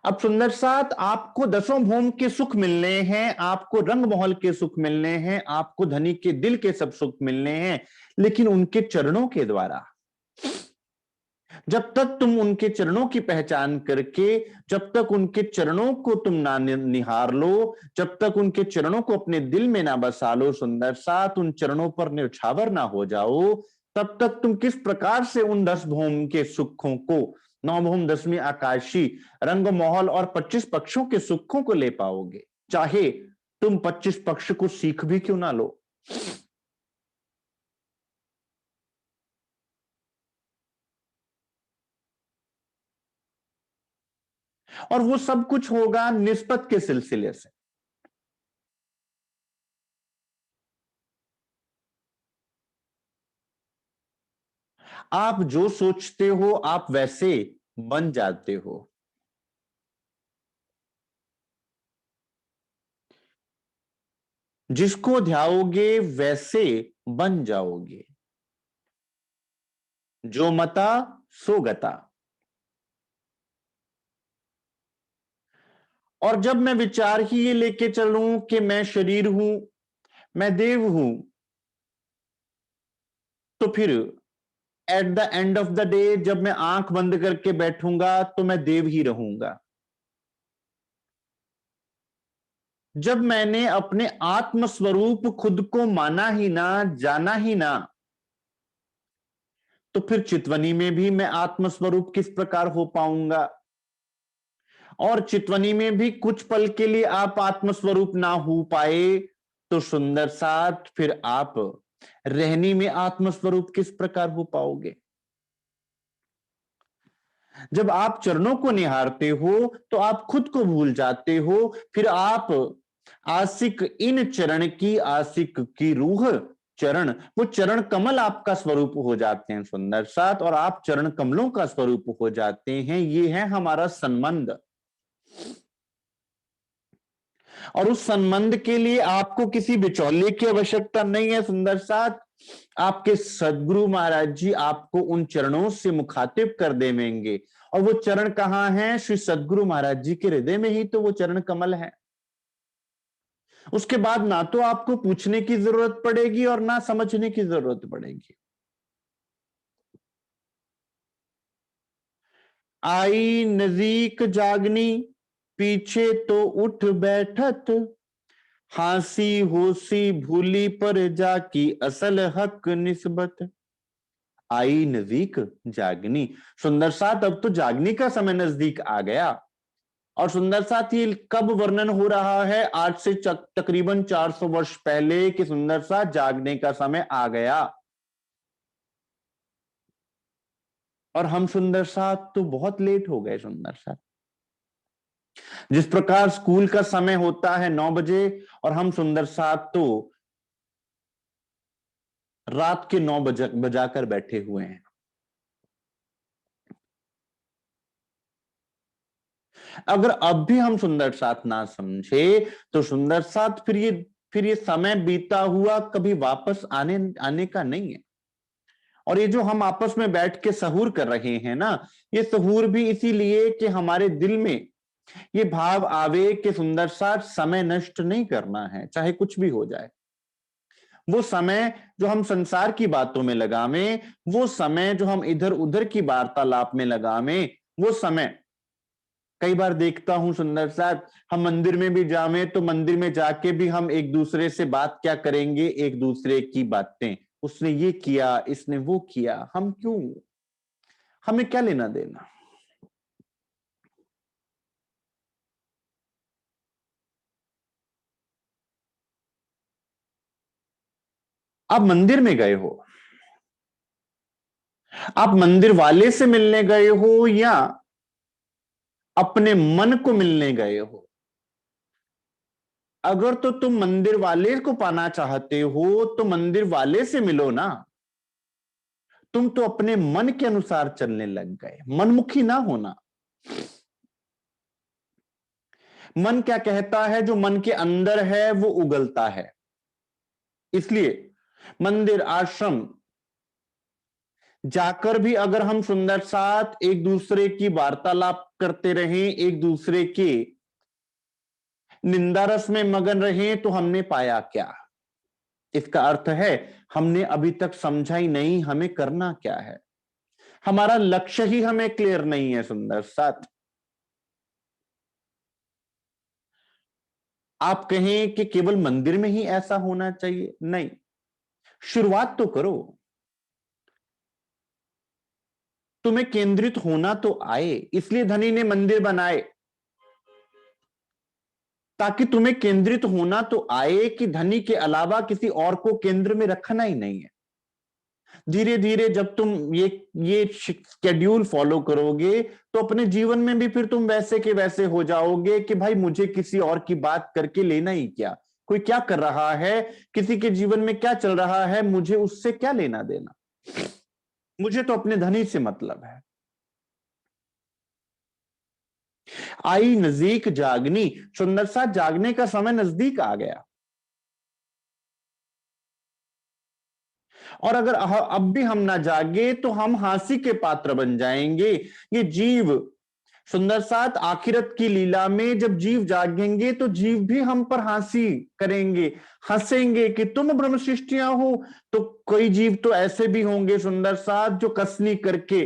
Speaker 1: अब सुंदर साथ आपको दसों भोम के सुख मिलने हैं, आपको रंग महल के सुख मिलने हैं, आपको धनी के दिल के सब सुख मिलने हैं, लेकिन उनके चरणों के द्वारा। जब तक तुम उनके चरणों की पहचान करके, जब तक उनके चरणों को तुम ना निहार लो, जब तक उनके चरणों को अपने दिल में ना बसा लो सुंदर साथ, उन चरणों पर न्यौछावर ना हो जाओ, तब तक तुम किस प्रकार से उन 10 भौम के सुखों को, 9 भौम 10वीं आकाशी रंग महल और 25 पक्षों के सुखों को ले पाओगे, चाहे तुम 25 पक्ष को सीख भी क्यों ना लो। और वो सब कुछ होगा निस्बत के सिलसिले से। आप जो सोचते हो आप वैसे बन जाते हो। जिसको ध्याओगे वैसे बन जाओगे, जो मता सो गता। और जब मैं विचार ही ये लेके चलूं कि मैं शरीर हूं, मैं देव हूं, तो फिर at the end of the day जब मैं आंख बंद करके बैठूंगा तो मैं देव ही रहूंगा। जब मैंने अपने आत्म स्वरूप खुद को माना ही ना, जाना ही ना, तो फिर चितवनी में भी मैं आत्म स्वरूप किस प्रकार हो पाऊंगा। और चितवनी में भी कुछ पल के लिए आप आत्म स्वरूप ना हो पाए तो सुंदर साथ फिर आप रहनी में आत्म स्वरूप किस प्रकार हो पाओगे। जब आप चरणों को निहारते हो तो आप खुद को भूल जाते हो, फिर आप आशिक इन चरण की, आशिक की रूह चरण, वो चरण कमल आपका स्वरूप हो जाते हैं सुंदर साथ, और आप चरण कमलों का स्वरूप हो जाते हैं। ये है हमारा संबंध। और उस संबंध के लिए आपको किसी बिचौलिए की आवश्यकता नहीं है सुंदर साथ। आपके सदगुरु महाराज जी आपको उन चरणों से मुखातिब कर देंगे। और वो चरण कहां हैं? श्री सदगुरु महाराज जी के हृदय में ही तो वो चरण कमल है। उसके बाद ना तो आपको पूछने की जरूरत पड़ेगी और ना समझने की जरूरत पड़ेगी। आई नजीक जागनी, पीछे तो उठ बैठत, हांसी होसी भूली पर जाकी असल हक निस्बत। आई नजीक जागनी, सुंदर साथ अब तो जागने का समय नजदीक आ गया। और सुंदर साथ ये कब वर्णन हो रहा है? आज से तकरीबन 400 वर्ष पहले कि सुंदर साथ जागने का समय आ गया। और हम सुंदर साथ तो बहुत लेट हो गए सुंदर साथ। जिस प्रकार स्कूल का समय होता है 9 बजे, और हम सुंदर साथ तो रात के 9 बजाकर बैठे हुए हैं। अगर अब भी हम सुंदर साथ ना समझे तो सुंदर साथ फिर ये समय बीता हुआ कभी वापस आने आने का नहीं है। और ये जो हम आपस में बैठ के सहूर कर रहे हैं ना, ये सहूर भी इसीलिए कि हमारे दिल में ये भाव आवे कि सुंदर साथ समय नष्ट नहीं करना है, चाहे कुछ भी हो जाए। वो समय जो हम संसार की बातों में लगावें, वो समय जो हम इधर उधर की वार्तालाप में लगावें, वो समय कई बार देखता हूं सुंदर साथ, हम मंदिर में भी जावे तो मंदिर में जाके भी हम एक दूसरे से बात क्या करेंगे? एक दूसरे की बातें, उसने ये किया, इसने वो किया। हम क्यों? हमें क्या लेना देना? आप मंदिर में गए हो, आप मंदिर वाले से मिलने गए हो या अपने मन को मिलने गए हो? अगर तो तुम मंदिर वाले को पाना चाहते हो तो मंदिर वाले से मिलो ना। तुम तो अपने मन के अनुसार चलने लग गए। मनमुखी ना होना। मन क्या कहता है? जो मन के अंदर है वो उगलता है। इसलिए मंदिर, आश्रम जाकर भी अगर हम सुंदर साथ एक दूसरे की वार्तालाप करते रहें, एक दूसरे के निंदा रस में मगन रहें, तो हमने पाया क्या? इसका अर्थ है हमने अभी तक समझा ही नहीं हमें करना क्या है। हमारा लक्ष्य ही हमें क्लियर नहीं है सुंदर साथ। आप कहें कि केवल मंदिर में ही ऐसा होना चाहिए? नहीं, शुरुआत तो करो। तुम्हें केंद्रित होना तो आए, इसलिए धनी ने मंदिर बनाए, ताकि तुम्हें केंद्रित होना तो आए कि धनी के अलावा किसी और को केंद्र में रखना ही नहीं है। धीरे धीरे जब तुम ये शेड्यूल फॉलो करोगे तो अपने जीवन में भी फिर तुम वैसे के वैसे हो जाओगे कि भाई मुझे किसी और की बात करके लेना ही क्या। कोई क्या कर रहा है, किसी के जीवन में क्या चल रहा है, मुझे उससे क्या लेना देना। मुझे तो अपने धनी से मतलब है। आई नजीक जागनी, सुंदर सा जागने का समय नजदीक आ गया। और अगर अब भी हम ना जागे तो हम हंसी के पात्र बन जाएंगे। ये जीव सुंदर साथ आखिरत की लीला में जब जीव जागेंगे तो जीव भी हम पर हंसी करेंगे, हंसेंगे कि तुम ब्रह्म सृष्टियां हो। तो कोई जीव तो ऐसे भी होंगे सुंदर साथ जो कसनी करके,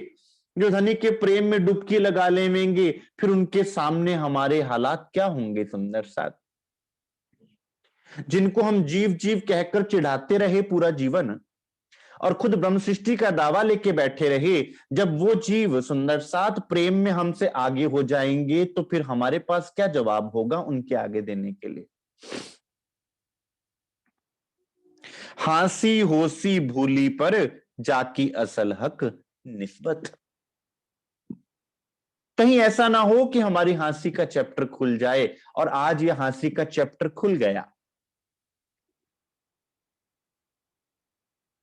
Speaker 1: जो धनी के प्रेम में डुबकी लगा लेंगे, फिर उनके सामने हमारे हालात क्या होंगे सुंदर साथ। जिनको हम जीव जीव कहकर चिढ़ाते रहे पूरा जीवन और खुद ब्रह्म सृष्टि का दावा लेके बैठे रहे, जब वो जीव सुंदर साथ प्रेम में हमसे आगे हो जाएंगे तो फिर हमारे पास क्या जवाब होगा उनके आगे देने के लिए। हांसी होसी भूली पर जाकी असल हक निस्बत। कहीं ऐसा ना हो कि हमारी हंसी का चैप्टर खुल जाए, और आज यह हंसी का चैप्टर खुल गया।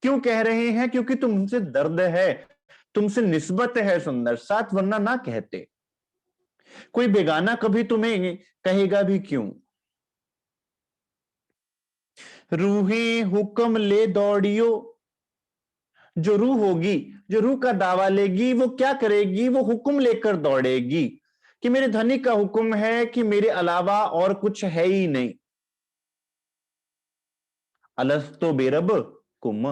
Speaker 1: क्यों कह रहे हैं? क्योंकि तुमसे दर्द है, तुमसे निस्बत है सुंदर साथ, वरना ना कहते। कोई बेगाना कभी तुम्हें कहेगा भी क्यों। रूहें हुक्म ले दौड़ियो, जो रूह होगी, जो रूह का दावा लेगी, वो क्या करेगी? वो हुक्म लेकर दौड़ेगी कि मेरे धनी का हुक्म है कि मेरे अलावा और कुछ है ही नहीं। अलस्तो बेरब कुम।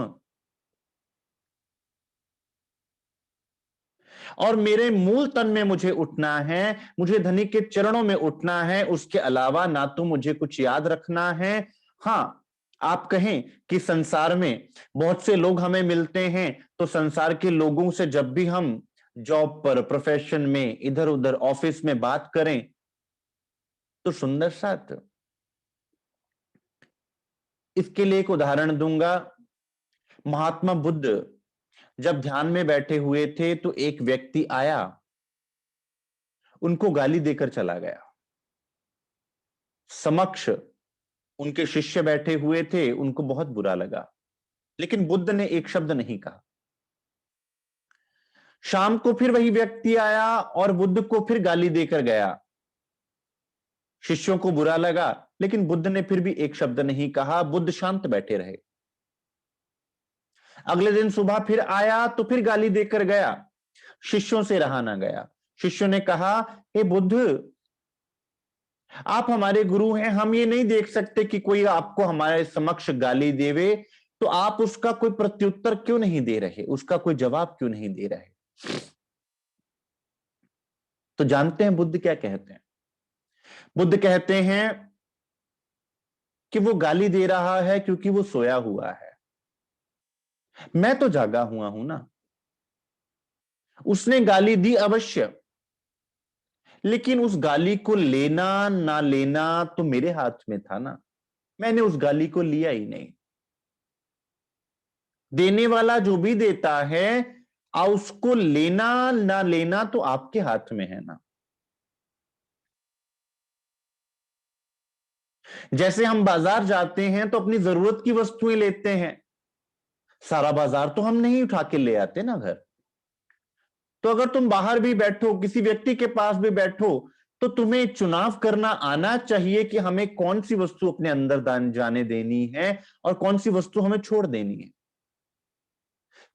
Speaker 1: और मेरे मूल तन में मुझे उठना है, मुझे धनी के चरणों में उठना है, उसके अलावा ना तो मुझे कुछ याद रखना है। हां, आप कहें कि संसार में बहुत से लोग हमें मिलते हैं, तो संसार के लोगों से जब भी हम जॉब पर, प्रोफेशन में, इधर उधर ऑफिस में बात करें तो सुंदर साथ, इसके लिए एक उदाहरण दूंगा। महात्मा बुद्ध जब ध्यान में बैठे हुए थे तो एक व्यक्ति आया, उनको गाली देकर चला गया। समक्ष उनके शिष्य बैठे हुए थे, उनको बहुत बुरा लगा, लेकिन बुद्ध ने एक शब्द नहीं कहा। शाम को फिर वही व्यक्ति आया और बुद्ध को फिर गाली देकर गया। शिष्यों को बुरा लगा, लेकिन बुद्ध ने फिर भी एक शब्द नहीं कहा, बुद्ध शांत बैठे रहे। अगले दिन सुबह फिर आया तो फिर गाली देकर गया, शिष्यों से रहा ना गया। शिष्यों ने कहा, हे बुद्ध, आप हमारे गुरु हैं, हम ये नहीं देख सकते कि कोई आपको हमारे समक्ष गाली देवे, तो आप उसका कोई प्रत्युत्तर क्यों नहीं दे रहे, उसका कोई जवाब क्यों नहीं दे रहे। तो जानते हैं बुद्ध क्या कहते हैं? बुद्ध कहते हैं कि वो गाली दे रहा है क्योंकि वो सोया हुआ है, मैं तो जागा हुआ हूं ना। उसने गाली दी अवश्य, लेकिन उस गाली को लेना ना लेना तो मेरे हाथ में था ना। मैंने उस गाली को लिया ही नहीं। देने वाला जो भी देता है, उसको लेना ना लेना तो आपके हाथ में है ना। जैसे हम बाजार जाते हैं तो अपनी जरूरत की वस्तुएं लेते हैं, सारा बाजार तो हम नहीं उठा के ले आते ना घर। तो अगर तुम बाहर भी बैठो, किसी व्यक्ति के पास भी बैठो, तो तुम्हें चुनाव करना आना चाहिए कि हमें कौन सी वस्तु अपने अंदर दान जाने देनी है और कौन सी वस्तु हमें छोड़ देनी है।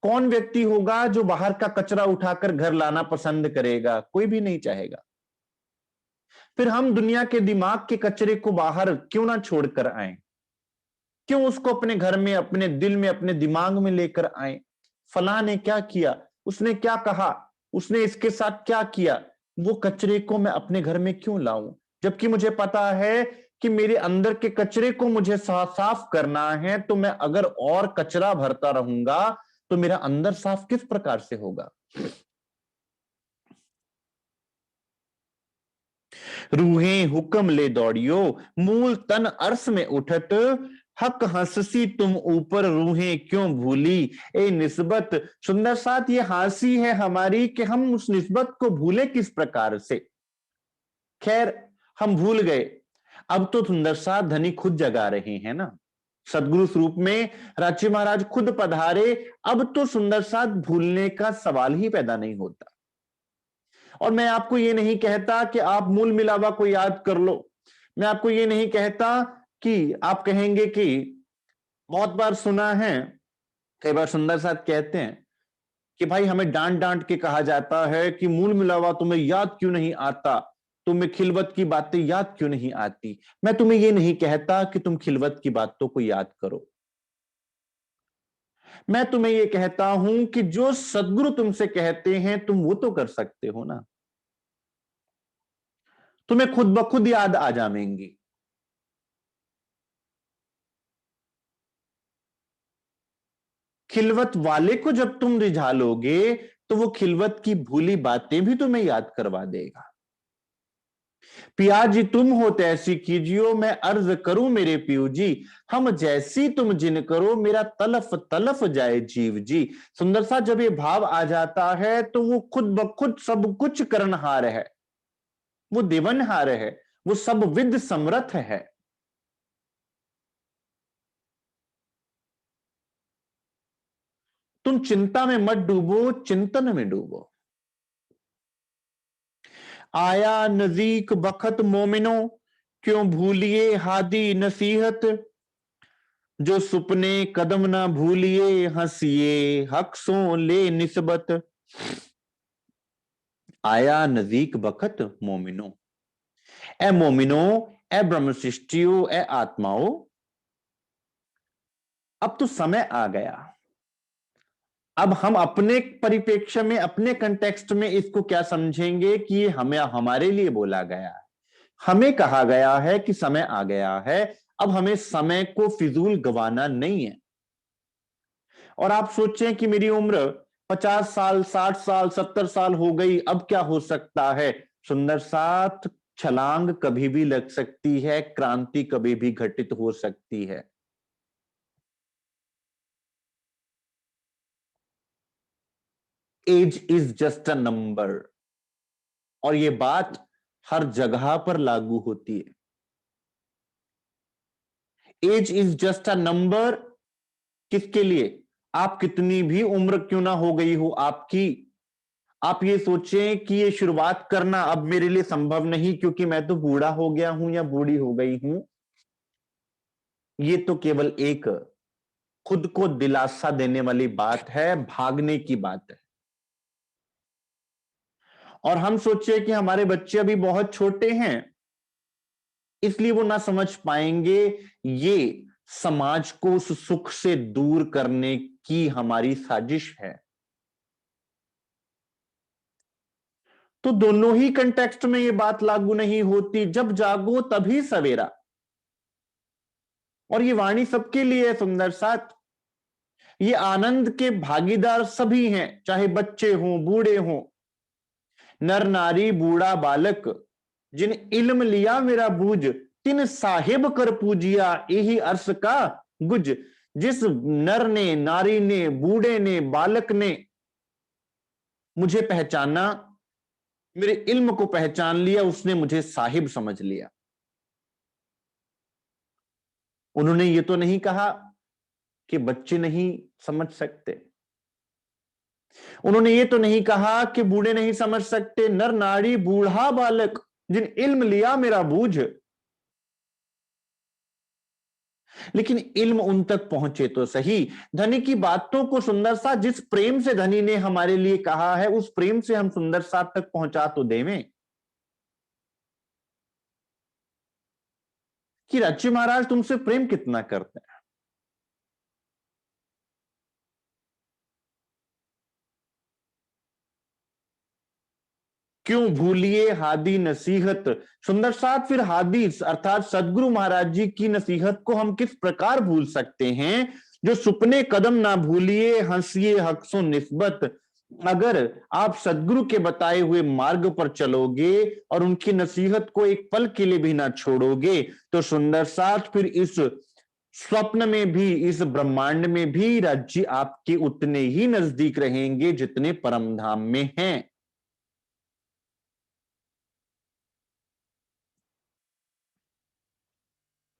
Speaker 1: कौन व्यक्ति होगा जो बाहर का कचरा उठाकर घर लाना पसंद करेगा? कोई भी नहीं चाहेगा। फिर हम दुनिया के दिमाग के कचरे को बाहर क्यों ना छोड़कर आए? क्यों उसको अपने घर में, अपने दिल में, अपने दिमाग में लेकर आए? फलां ने क्या किया, उसने क्या कहा, उसने इसके साथ क्या किया, वो कचरे को मैं अपने घर में क्यों लाऊं? जबकि मुझे पता है कि मेरे अंदर के कचरे को मुझे साफ करना है, तो मैं अगर और कचरा भरता रहूंगा तो मेरा अंदर साफ किस प्रकार से होगा। रूहें हुक्म ले दौड़ियो, मूल तन अर्श में उठत, हक हंससी तुम ऊपर रूहें क्यों भूली। ए निस्बत, सुंदर साथ ये हंसी है हमारी कि हम उस निस्बत को भूले किस प्रकार से। खैर, हम भूल गए, अब तो सुंदर साथ धनी खुद जगा रहे हैं ना। सदगुरु स्वरूप में रांची महाराज खुद पधारे, अब तो सुंदर साथ भूलने का सवाल ही पैदा नहीं होता। और मैं आपको ये नहीं कहता कि आप मूल मिलावा को याद कर लो, मैं आपको ये नहीं कहता कि आप कहेंगे कि बहुत बार सुना है कई बार सुंदर साथ कहते हैं कि भाई हमें डांट डांट के कहा जाता है कि मूल मिलावा तुम्हें याद क्यों नहीं आता, तुम्हें खिलवत की बातें याद क्यों नहीं आती। मैं तुम्हें यह नहीं कहता कि तुम खिलवत की बातों को याद करो, मैं तुम्हें यह कहता हूं कि जो सदगुरु तुमसे कहते हैं तुम वो तो कर सकते हो ना, तुम्हें खुद ब खुद याद आ जाएंगी। खिलवत वाले को जब तुम रिझा लोगे तो वो खिलवत की भूली बातें भी तुम्हें याद करवा देगा। पिया जी तुम हो तैसी कीजियो, मैं अर्ज करूं मेरे पियू जी, हम जैसी तुम जिन करो, मेरा तलफ तलफ जाए जीव जी। सुंदर सा जब ये भाव आ जाता है तो वो खुद ब खुद सब कुछ करनहार है, वो देवनहार है, वो सब विद समर्थ है। तुम चिंता में मत डूबो, चिंतन में डूबो। आया नजीक बखत मोमिनो, क्यों भूलिए हादी नसीहत, जो सुपने कदम ना भूलिए, हंसिए हक सो ले निस्बत। आया नजीक बखत मोमिनो, ए मोमिनो, ए ब्रह्म सृष्टियो, ए आत्माओं, अब तो समय आ गया। अब हम अपने परिप्रेक्ष्य में, अपने कंटेक्स्ट में इसको क्या समझेंगे कि ये हमें हमारे लिए बोला गया है। हमें कहा गया है कि समय आ गया है, अब हमें समय को फिजूल गंवाना नहीं है। और आप सोचें कि मेरी उम्र 50 साल, 60 साल, 70 साल हो गई, अब क्या हो सकता है। सुंदर साथ छलांग कभी भी लग सकती है, क्रांति कभी भी घटित हो सकती है। Age is just a number, और ये बात हर जगह पर लागू होती है। Age is just a number किसके लिए, आप कितनी भी उम्र क्यों ना हो गई हो आपकी, आप ये सोचें कि ये शुरुआत करना अब मेरे लिए संभव नहीं क्योंकि मैं तो बूढ़ा हो गया हूं या बूढ़ी हो गई हूं। ये तो केवल एक खुद को दिलासा देने वाली बात है, भागने की बात है। और हम सोचे कि हमारे बच्चे अभी बहुत छोटे हैं इसलिए वो ना समझ पाएंगे, ये समाज को उस सुख से दूर करने की हमारी साजिश है। तो दोनों ही कंटेक्स्ट में ये बात लागू नहीं होती। जब जागो तभी सवेरा, और ये वाणी सबके लिए है सुंदर साथ। ये आनंद के भागीदार सभी हैं, चाहे बच्चे हों, बूढ़े हों, नर नारी बूढ़ा बालक, जिन इल्म लिया मेरा बूझ, तिन साहिब कर पूजिया यही अर्श का गुज। जिस नर ने, नारी ने, बूढ़े ने, बालक ने मुझे पहचाना, मेरे इल्म को पहचान लिया, उसने मुझे साहिब समझ लिया। उन्होंने ये तो नहीं कहा कि बच्चे नहीं समझ सकते, उन्होंने ये तो नहीं कहा कि बूढ़े नहीं समझ सकते, नर नारी बूढ़ा बालक जिन इल्म लिया मेरा बूझ। लेकिन इल्म उन तक पहुंचे तो सही। धनी की बातों को सुंदर सा जिस प्रेम से धनी ने हमारे लिए कहा है, उस प्रेम से हम सुंदर सा तक पहुंचा तो देवें कि रच्ची महाराज तुमसे प्रेम कितना करते हैं। क्यों भूलिए हादी नसीहत। सुंदर साथ फिर हादी अर्थात सदगुरु महाराज जी की नसीहत को हम किस प्रकार भूल सकते हैं। जो सुपने कदम ना भूलिए, हंसिए हक्सों निस्बत। अगर आप सदगुरु के बताए हुए मार्ग पर चलोगे और उनकी नसीहत को एक पल के लिए भी ना छोड़ोगे, तो सुंदर साथ फिर इस स्वप्न में भी, इस ब्रह्मांड में भी राज्य आपके उतने ही नजदीक रहेंगे जितने परम धाम में हैं।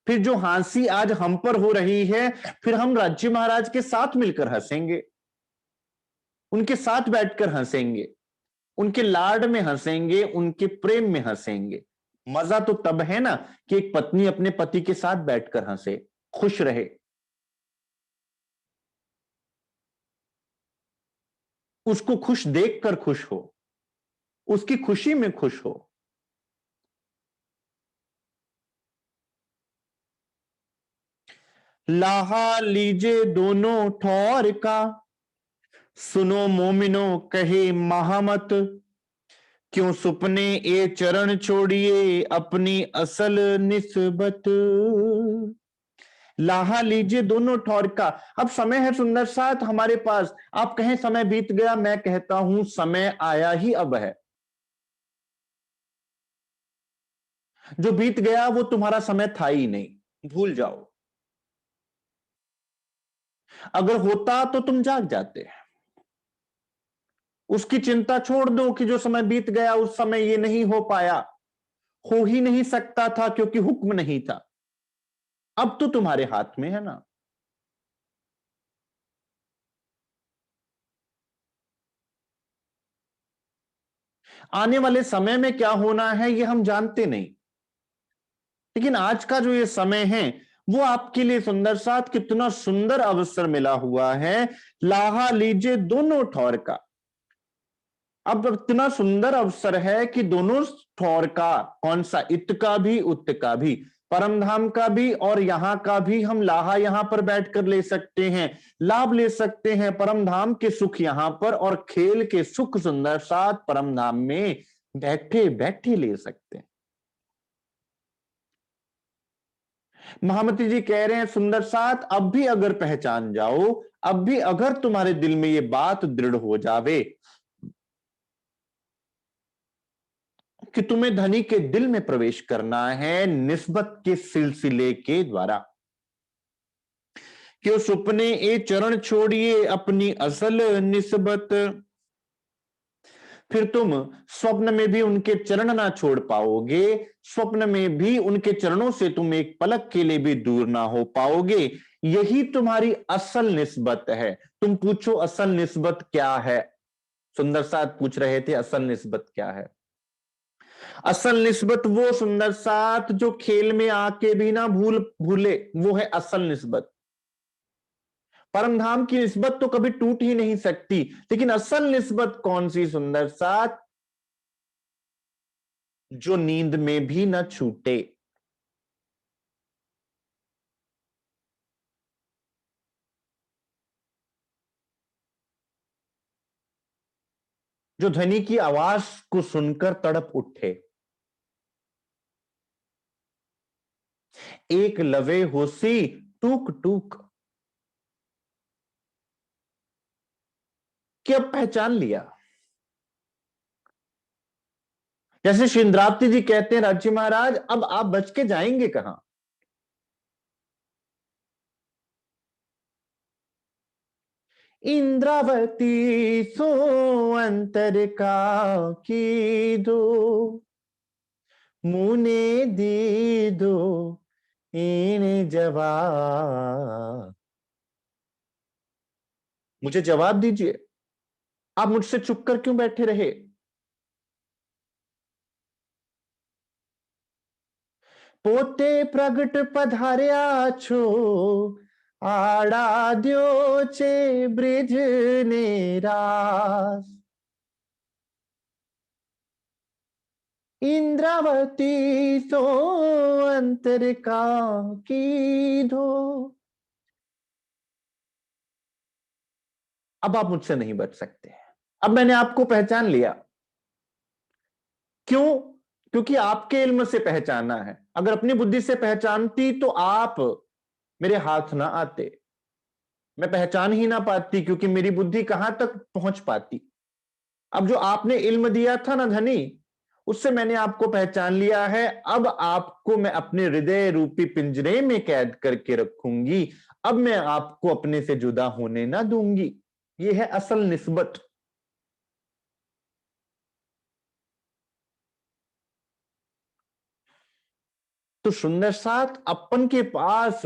Speaker 1: फिर जो हंसी आज हम पर हो रही है, फिर हम राज्य महाराज के साथ मिलकर हंसेंगे, उनके साथ बैठकर हंसेंगे, उनके लाड में हंसेंगे, उनके प्रेम में हंसेंगे। मजा तो तब है ना कि एक पत्नी अपने पति के साथ बैठकर हंसे, खुश रहे। उसको खुश देखकर खुश हो, उसकी खुशी में खुश हो। लाहा लीजे दोनों ठौर का, सुनो मोमिनो कहे महामत, क्यों सुपने ए चरण छोड़िए अपनी असल निस्बत। लाहा लीजिए दोनों ठौर का। अब समय है सुंदर साथ हमारे पास। आप कहें समय बीत गया, मैं कहता हूं समय आया ही अब है। जो बीत गया वो तुम्हारा समय था ही नहीं, भूल जाओ। अगर होता तो तुम जाग जाते। उसकी चिंता छोड़ दो कि जो समय बीत गया उस समय ये नहीं हो पाया, हो ही नहीं सकता था क्योंकि हुक्म नहीं था। अब तो तुम्हारे हाथ में है ना। आने वाले समय में क्या होना है ये हम जानते नहीं, लेकिन आज का जो ये समय है वो आपके लिए सुंदर साथ कितना सुंदर अवसर मिला हुआ है। लाहा लीजिए दोनों ठौर का। अब इतना सुंदर अवसर है कि दोनों ठौर का, कौन सा, इत का भी उत का भी, परमधाम का भी और यहां का भी हम लाहा यहां पर बैठकर ले सकते हैं, लाभ ले सकते हैं। परमधाम के सुख यहां पर और खेल के सुख सुंदर साथ परमधाम में बैठे बैठे ले सकते हैं। महामती जी कह रहे हैं सुंदर साथ अब भी अगर पहचान जाओ, अब भी अगर तुम्हारे दिल में ये बात दृढ़ हो जावे कि तुम्हें धनी के दिल में प्रवेश करना है निस्बत के सिलसिले के द्वारा, क्यों सुपने ए चरण छोड़िए अपनी असल निस्बत, फिर तुम स्वप्न में भी उनके चरण ना छोड़ पाओगे, स्वप्न में भी उनके चरणों से तुम एक पलक के लिए भी दूर ना हो पाओगे। यही तुम्हारी असल निस्बत है। तुम पूछो असल निस्बत क्या है? सुंदर साथ पूछ रहे थे असल निस्बत क्या है। असल निस्बत वो सुंदर साथ जो खेल में आके भी ना भूले, वो है असल निस्बत। परमधाम की निस्बत तो कभी टूट ही नहीं सकती, लेकिन असल निस्बत कौन सी सुंदर साथ? जो नींद में भी न छूटे। जो ध्वनि की आवाज को सुनकर तड़प उठे। एक लवे होसी टूक टूक। कि अब पहचान लिया। जैसे शिंद्रावती जी कहते हैं राज्य महाराज अब आप बच के जाएंगे कहां। इंद्रावती सो अंतर का की दो, मुने दी दो इन जवाब। मुझे जवाब दीजिए, आप मुझसे चुप कर क्यों बैठे रहे? पोते प्रगट पधार्या छो, आड़ा द्यो चे ब्रिज ने रास। इंद्रावती सो अंतर का कीधो। अब आप मुझसे नहीं बच सकते। अब मैंने आपको पहचान लिया। क्यों? क्योंकि आपके इल्म से पहचाना है। अगर अपनी बुद्धि से पहचानती तो आप मेरे हाथ ना आते, मैं पहचान ही ना पाती, क्योंकि मेरी बुद्धि कहां तक पहुंच पाती। अब जो आपने इल्म दिया था ना धनी, उससे मैंने आपको पहचान लिया है। अब आपको मैं अपने हृदय रूपी पिंजरे में कैद करके रखूंगी। अब मैं आपको अपने से जुदा होने ना दूंगी। यह है असल निस्बत। तो सुंदर साथ अपन के पास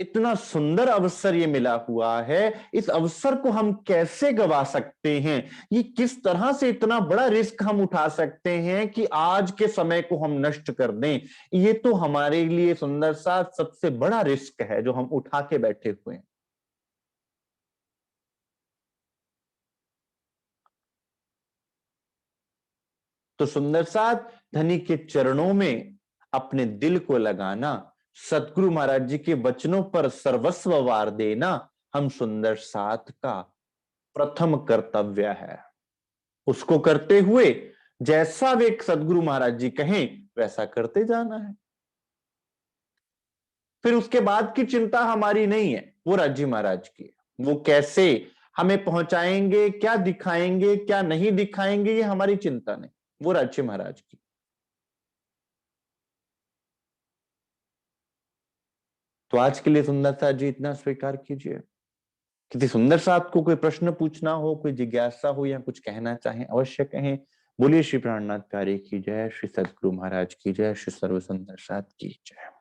Speaker 1: इतना सुंदर अवसर ये मिला हुआ है, इस अवसर को हम कैसे गवा सकते हैं? ये किस तरह से इतना बड़ा रिस्क हम उठा सकते हैं कि आज के समय को हम नष्ट कर दें? ये तो हमारे लिए सुंदर साथ सबसे बड़ा रिस्क है जो हम उठा के बैठे हुए हैं। तो सुंदर साथ धनी के चरणों में अपने दिल को लगाना, सतगुरु महाराज जी के वचनों पर सर्वस्व वार देना हम सुंदर साथ का प्रथम कर्तव्य है। उसको करते हुए जैसा वे सदगुरु महाराज जी कहें वैसा करते जाना है। फिर उसके बाद की चिंता हमारी नहीं है, वो राज्य महाराज की है। वो कैसे हमें पहुंचाएंगे, क्या दिखाएंगे, क्या नहीं दिखाएंगे, ये हमारी चिंता नहीं, वो राज्य महाराज की। तो आज के लिए सुंदरता जी इतना स्वीकार कीजिए। किसी सुंदर सा आपको कोई प्रश्न पूछना हो, कोई जिज्ञासा हो या कुछ कहना चाहें अवश्य कहें। बोलिए श्री प्राणनाथ प्यारे की जय, श्री सदगुरु महाराज की जय, श्री सर्व सुंदर साथ की जय।